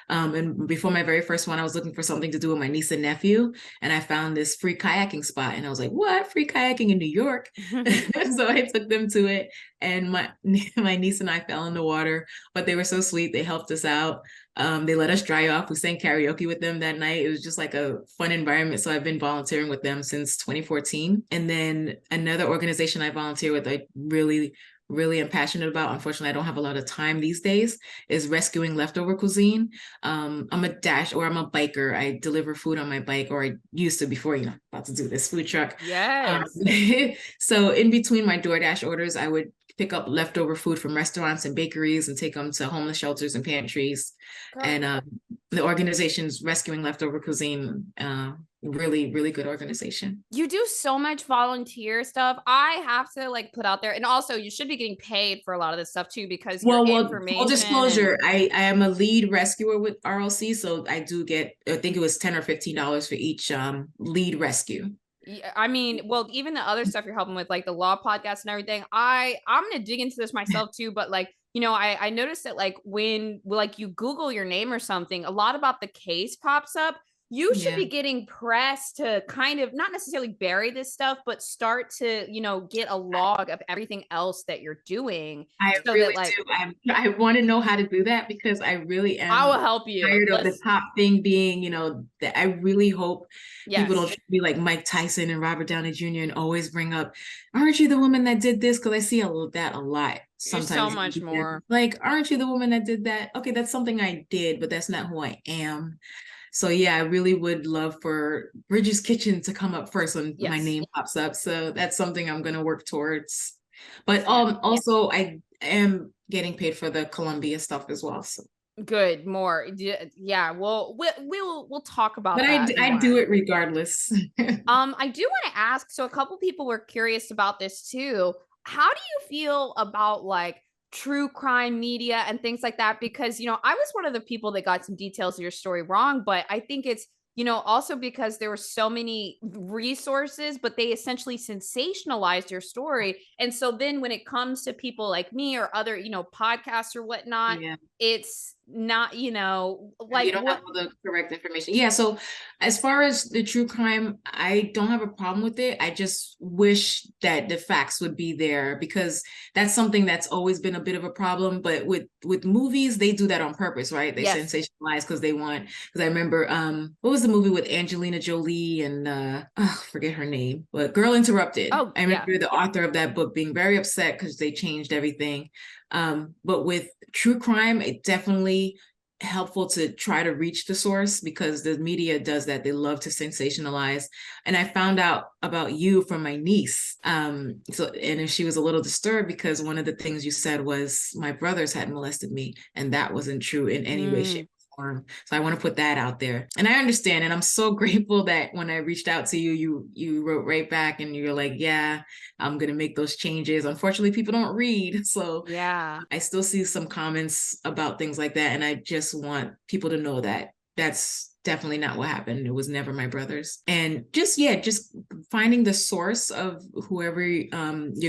And before my very first one, I was looking for something to do with my niece and nephew. And I found this free kayaking spot. And I was like, what? Free kayaking in New York? So I took them to it. And my my niece and I fell in the water, but they were so sweet. They helped us out. They let us dry off. We sang karaoke with them that night. It was just like a fun environment. So I've been volunteering with them since 2014. And then another organization I volunteer with, I really am passionate about. Unfortunately, I don't have a lot of time these days, is rescuing leftover cuisine. I'm a biker. I deliver food on my bike, or I used to before, about to do this food truck. Yes. So in between my DoorDash orders, I would pick up leftover food from restaurants and bakeries and take them to homeless shelters and pantries. Girl. And the organization's Rescuing Leftover Cuisine, really good organization. You do so much volunteer stuff. I have to like put out there, and also you should be getting paid for a lot of this stuff too, because your Full information disclosure, and I am a lead rescuer with RLC, so I do get, I think it was $10 or $15 for each lead rescue. I mean, well, even the other stuff you're helping with, like the law podcast and everything, I'm gonna dig into this myself too. But like, I noticed that like when like you Google your name or something, a lot about the case pops up. You should Yeah. be getting press to kind of not necessarily bury this stuff, but start to, get a log of everything else that you're doing I so that really like do. I want to know how to do that, because I really I am will help you. tired of the top thing being, that I really hope people Yes. don't be like Mike Tyson and Robert Downey Jr. and always bring up, aren't you the woman that did this? Because I see that a lot You're so sometimes. much more. Like, aren't you the woman that did that? Okay, that's something I did, but that's not who I am. So yeah, I really would love for Bridget's Kitchen to come up first when my Yes. name pops up. So that's something I'm gonna work towards. But Yeah. also I am getting paid for the Columbia stuff as well. So, Good. More. Yeah. We'll talk but about I that I do more. it regardless. I do want to ask, so a couple people were curious about this too. How do you feel about like true crime media and things like that? Because, I was one of the people that got some details of your story wrong, but I think it's, also because there were so many resources, but they essentially sensationalized your story. And so then when it comes to people like me or other, podcasts or whatnot, Yeah. it's not, You like don't have what. all the correct information. Yeah. So as far as the true crime, I don't have a problem with it. I just wish that the facts would be there, because that's something that's always been a bit of a problem. But with movies, they do that on purpose, right? They Yes. sensationalize because they want. Because I remember, what was the movie with Angelina Jolie and forget her name, but Girl Interrupted. Oh, I yeah. remember the author of that book being very upset because they changed everything. But with true crime, it definitely helpful to try to reach the source, because the media does that. They love to sensationalize. And I found out about you from my niece. And she was a little disturbed because one of the things you said was my brothers had molested me, and that wasn't true in any way, shape, or form. So I want to put that out there. And I understand, and I'm so grateful that when I reached out to you, you wrote right back and you're like, yeah, I'm gonna make those changes. Unfortunately, people don't read, so Yeah. I still see some comments about things like that. And I just want people to know that that's definitely not what happened. It was never my brothers. And just finding the source of whoever you're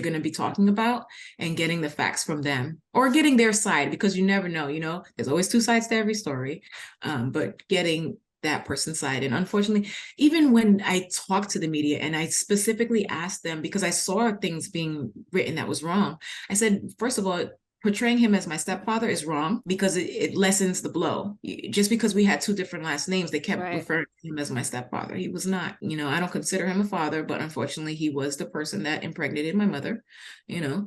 going to be talking about, and getting the facts from them, or getting their side, because you never know, there's always two sides to every story. But getting that person's side. And unfortunately, even when I talk to the media and I specifically asked them, because I saw things being written that was wrong, I said, first of all, portraying him as my stepfather is wrong, because it lessens the blow. Just because we had two different last names, they kept referring to him as my stepfather. He was not. I don't consider him a father, but unfortunately he was the person that impregnated my mother.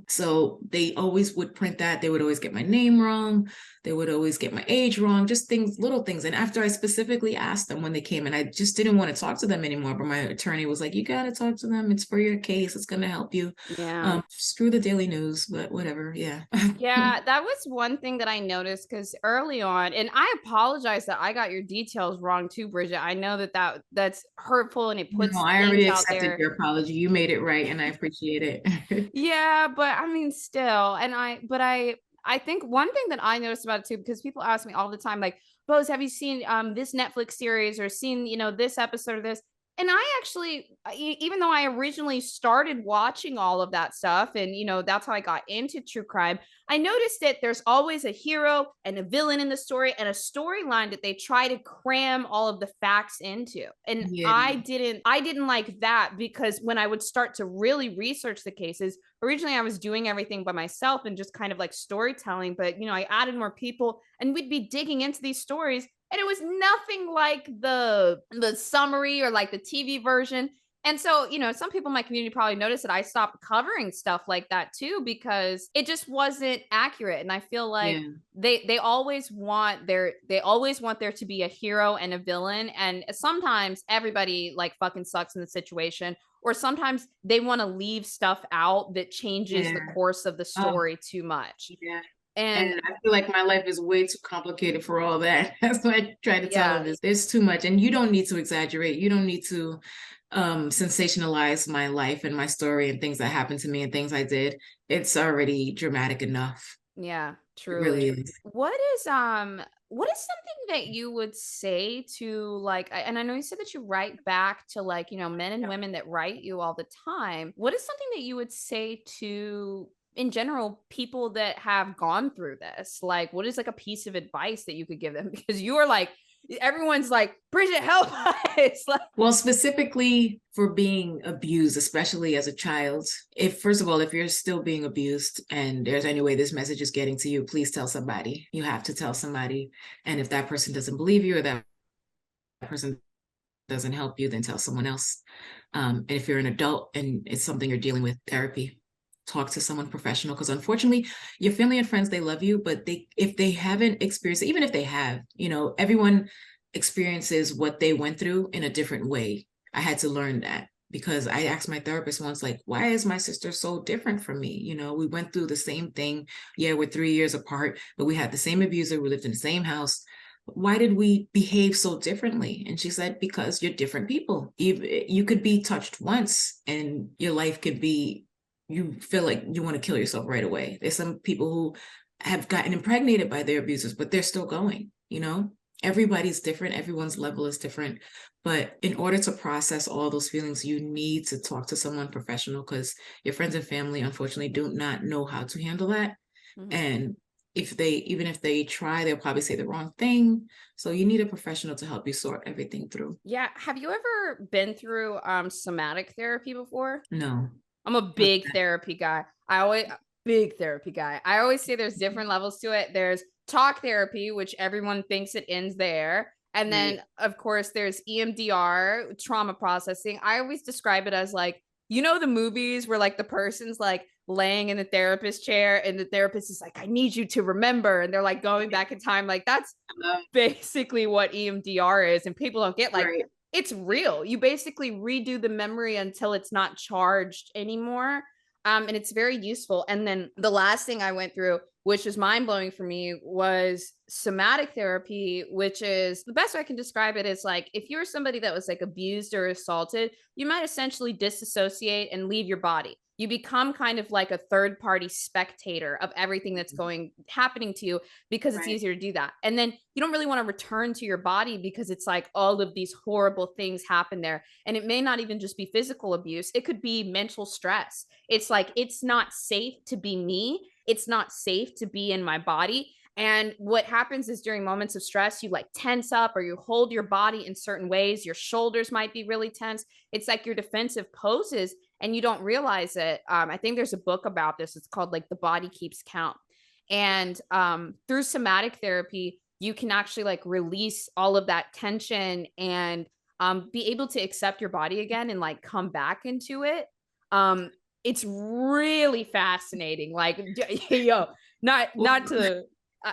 So they always would print that. They would always get my name wrong. They would always get my age wrong, just little things. And after I specifically asked them when they came, and I just didn't want to talk to them anymore, but my attorney was like, you got to talk to them. It's for your case. It's going to help you. Yeah. Screw the Daily News, but whatever. Yeah. Yeah, that was one thing that I noticed because early on, and I apologize that I got your details wrong too, Bridget. I know that's hurtful and it No, puts I things already out accepted there. your apology. You made it right, and I appreciate it. Yeah, but I mean, still, I think one thing that I noticed about it too, because people ask me all the time, like, Bose, have you seen this Netflix series or seen, this episode of this? And I actually, even though I originally started watching all of that stuff, and that's how I got into true crime, I noticed that there's always a hero and a villain in the story and a storyline that they try to cram all of the facts into. And Yeah. I didn't like that because when I would start to really research the cases, originally I was doing everything by myself and just kind of like storytelling, but I added more people and we'd be digging into these stories and it was nothing like the summary or like the TV version. And so, some people in my community probably noticed that I stopped covering stuff like that too because it just wasn't accurate. And I feel like Yeah. they always want there to be a hero and a villain, and sometimes everybody like fucking sucks in the situation, or sometimes they want to leave stuff out that changes Yeah. the course of the Oh, story too much. yeah. And And I feel like my life is way too complicated for all that. That's what I try to tell yeah, them is there's too much. And you don't need to exaggerate. You don't need to sensationalize my life and my story and things that happened to me and things I did. It's already dramatic enough. yeah, It really truly. is. What is something that you would say to like and I know you said that you write back to like, men and women that write you all the time. What is something that you would say to in general people that have gone through this? Like what is like a piece of advice that you could give them because you are like everyone's like, "Bridget, help us." Like Well, specifically for being abused, especially as a child, if first of all, if you're still being abused and there's any way this message is getting to you, please tell somebody. You have to tell somebody. And if that person doesn't believe you or that person doesn't help you, then tell someone else. And if you're an adult and it's something you're dealing with, therapy, talk to someone professional because unfortunately your family and friends, they love you, but if they haven't experienced, even if they have, everyone experiences what they went through in a different way. I had to learn that because I asked my therapist once, like, why is my sister so different from me? We went through the same thing. Yeah, we're 3 years apart, but we had the same abuser, we lived in the same house. Why did we behave so differently? And she said, because you're different people. You could be touched once and your life could be, you feel like you want to kill yourself right away. There's some people who have gotten impregnated by their abusers, but they're still going. Everybody's different. Everyone's level is different. But in order to process all those feelings, you need to talk to someone professional because your friends and family, unfortunately, do not know how to handle that. mhm. And even if they try, they'll probably say the wrong thing. So you need a professional to help you sort everything through. Yeah, have you ever been through somatic therapy before? No. I'm a What's big that? therapy guy. Big therapy guy. I always say there's different levels to it. There's talk therapy, which everyone thinks it ends there. And then, Right. of course, there's EMDR, trauma processing. I always describe it as like, the movies where like the person's like laying in the therapist chair and the therapist is like, I need you to remember. And they're like going back in time. Like, that's basically what EMDR is. And people don't get like, Right. it's real. You basically redo the memory until it's not charged anymore. And it's very useful. And then the last thing I went through, which was mind blowing for me, was somatic therapy, which is the best way I can describe it is like if you're somebody that was like abused or assaulted, you might essentially disassociate and leave your body. You become kind of like a third party spectator of everything that's happening to you because it's Right. easier to do that. And then you don't really want to return to your body because it's like all of these horrible things happen there. And it may not even just be physical abuse, it could be mental stress. It's like, it's not safe to be me. It's not safe to be in my body. And what happens is during moments of stress, you like tense up or you hold your body in certain ways. Your shoulders might be really tense. It's like your defensive poses and you don't realize it. I think there's a book about this. It's called like The Body Keeps Count. And through somatic therapy, you can actually like release all of that tension and be able to accept your body again and like come back into it. It's really fascinating. Like, yo, not Well, not to.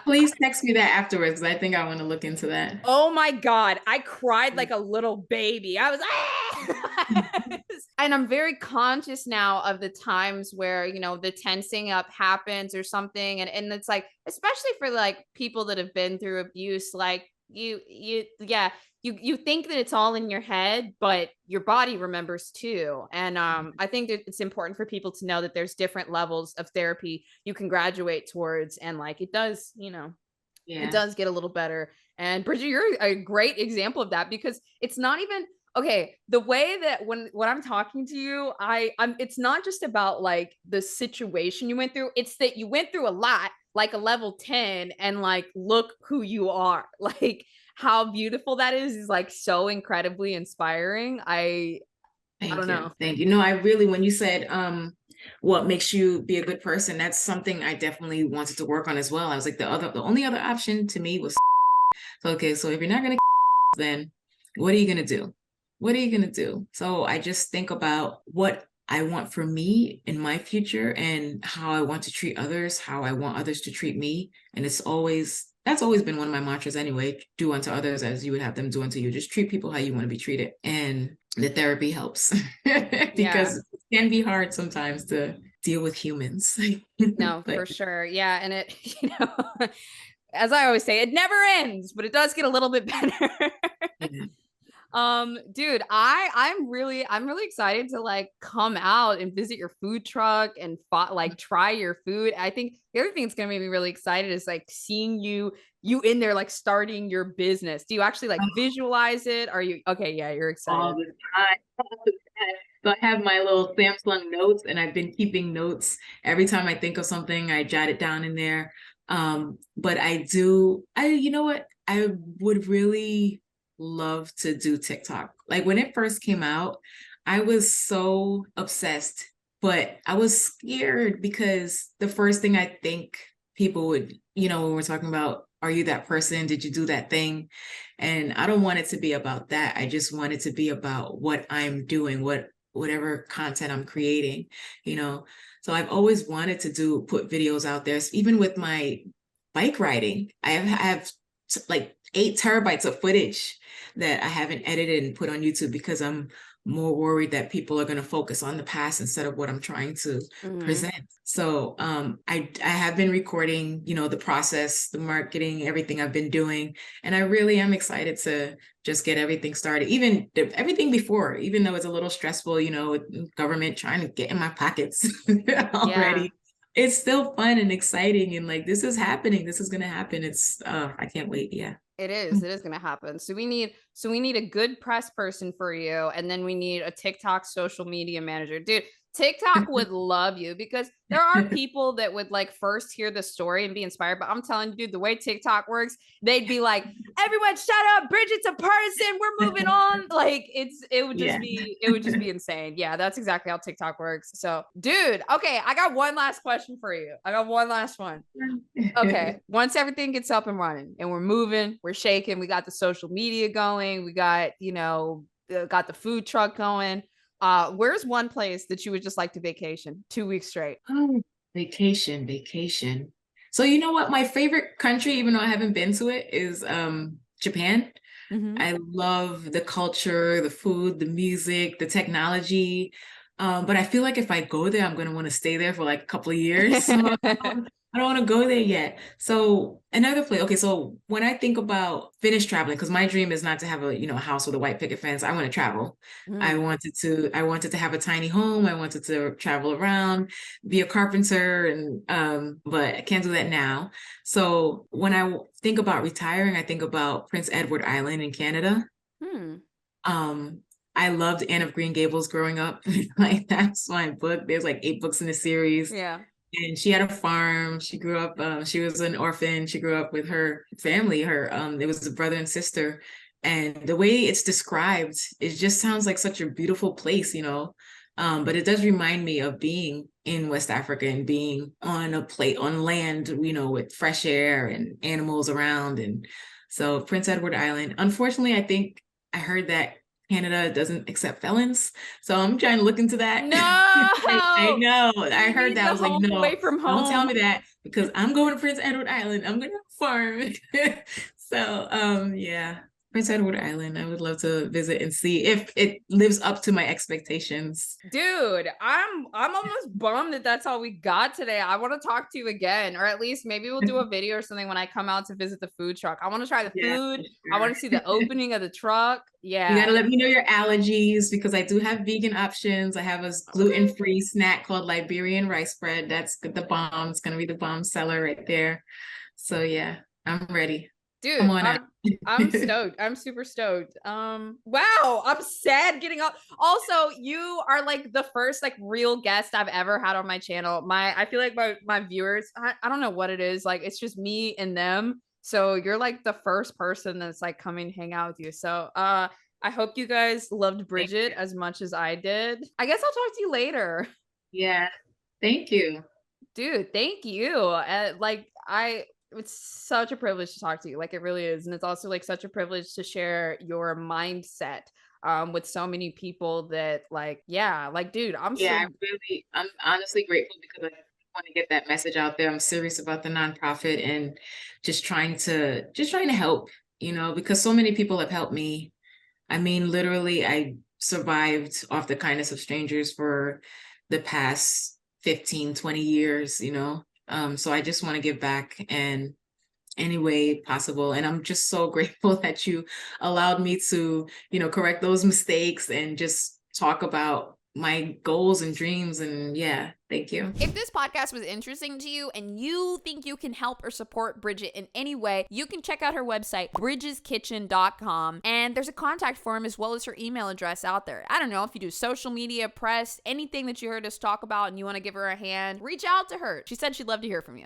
Please text me that afterwards, because I think I want to look into that. Oh my God. I cried like a little baby. I was, ah! And I'm very conscious now of the times where, you know, the tensing up happens or something. And it's like, especially for like people that have been through abuse, like yeah, you think that it's all in your head, but your body remembers too. And I think that it's important for people to know that there's different levels of therapy you can graduate towards. And like, it does, you know, it Yeah. does get a little better. And Bridget, you're a great example of that, because it's not even okay. The way that when I'm talking to you, I'm it's not just about like the situation you went through. It's that you went through a lot, like a level 10, and like look who you are. Like how beautiful that is like so incredibly inspiring. I Thank don't you. know. Thank you. No, I really, when you said what makes you be a good person, that's something I definitely wanted to work on as well. I was like, the only other option to me was okay, so if you're not gonna then what are you gonna do? What are you gonna do? So I just think about what I want for me in my future and how I want to treat others, how I want others to treat me. And that's always been one of my mantras anyway. Do unto others as you would have them do unto you. Just treat people how you want to be treated. And the therapy helps Yeah. because it can be hard sometimes to deal with humans. No, But for sure. Yeah. And it, you know, as I always say, it never ends, but it does get a little bit better. yeah. Dude, I'm really excited to like come out and visit your food truck and like try your food. I think the other thing that's gonna make me really excited is like seeing you in there like starting your business. Do you actually like visualize it? Are you okay? Yeah, you're All excited. the time. All the time. So I have my little Samsung notes, and I've been keeping notes. Every time I think of something, I jot it down in there. But you know what? I would really love to do TikTok. Like when it first came out, I was so obsessed, but I was scared because the first thing I think people would, when we're talking about, are you that person? Did you do that thing? And I don't want it to be about that. I just want it to be about what I'm doing, whatever content I'm creating, you know. So I've always wanted to put videos out there. So even with my bike riding, I have like 8 terabytes of footage that I haven't edited and put on YouTube because I'm more worried that people are going to focus on the past instead of what I'm trying to present. So I have been recording, the process, the marketing, everything I've been doing. And I really am excited to just get everything started. Even everything before, even though it's a little stressful, with government trying to get in my pockets already. Yeah. It's still fun and exciting. And like, this is happening. This is going to happen. I can't wait. Yeah. It is. It is going to happen. So we need a good press person for you, and then we need a TikTok social media manager. Dude, TikTok would love you because there are people that would like first hear the story and be inspired. But I'm telling you, dude, the way TikTok works, they'd be like, "Everyone, shut up! Bridget's a person. We're moving on." Like it would just be insane. Yeah, that's exactly how TikTok works. So, dude, okay, I got one last question for you. I got one last one. Okay, once everything gets up and running and we're moving, we're shaking, we got the social media going, we got, got the food truck going. Where's one place that you would just like to vacation 2 weeks straight? Oh, vacation. So you know what? My favorite country, even though I haven't been to it, is Japan. I love the culture, the food, the music, the technology. But I feel like if I go there, I'm going to want to stay there for like a couple of years. So I don't want to go there yet. So another place. Okay, so when I think about finish traveling, because my dream is not to have a house with a white picket fence. I want to travel. I wanted to have a tiny home. I wanted to travel around, be a carpenter, and but I can't do that now. So when I think about retiring, I think about Prince Edward Island in Canada. I loved Anne of Green Gables growing up. Like that's my book. There's like 8 books in the series. Yeah. And she had a farm. She grew up, she was an orphan. She grew up with her family. It was a brother and sister. And the way it's described, it just sounds like such a beautiful place, but it does remind me of being in West Africa and being on land, with fresh air and animals around. And so Prince Edward Island, unfortunately, I think I heard that Canada doesn't accept felons. So I'm trying to look into that. No, I know. I heard that. I was like, home no, away from don't tell home. me that, because I'm going to Prince Edward Island. I'm going to farm. So, yeah, Prince Edward Island. I would love to visit and see if it lives up to my expectations. Dude, I'm almost bummed that that's all we got today. I want to talk to you again, or at least maybe we'll do a video or something when I come out to visit the food truck. I want to try the food. Sure. I want to see the opening of the truck. Yeah. You gotta let me know your allergies, because I do have vegan options. I have a gluten-free snack called Liberian rice bread. That's the bomb. It's gonna be the bomb seller right there. So yeah, I'm ready. Dude, Come on out. I'm stoked. I'm super stoked. Wow, I'm sad getting up. Also, you are like the first like real guest I've ever had on my channel. I feel like my viewers, I don't know what it is. Like it's just me and them. So you're like the first person that's like coming hang out with you. So I hope you guys loved Bridget as much as I did. I guess I'll talk to you later. Yeah, thank you. Dude, thank you. It's such a privilege to talk to you. Like it really is. And it's also like such a privilege to share your mindset with so many people that like, yeah, like, dude, I'm honestly grateful, because I want to get that message out there. I'm serious about the nonprofit and just trying to help, because so many people have helped me. I mean, literally, I survived off the kindness of strangers for the past 15, 20 years, so I just want to give back in any way possible. And I'm just so grateful that you allowed me to, correct those mistakes and just talk about my goals and dreams. And yeah, thank you. If this podcast was interesting to you and you think you can help or support Bridget in any way, you can check out her website, bridgeskitchen.com, and there's a contact form as well as her email address out there. I don't know if you do social media, press, anything that you heard us talk about and you want to give her a hand, reach out to her. She said she'd love to hear from you.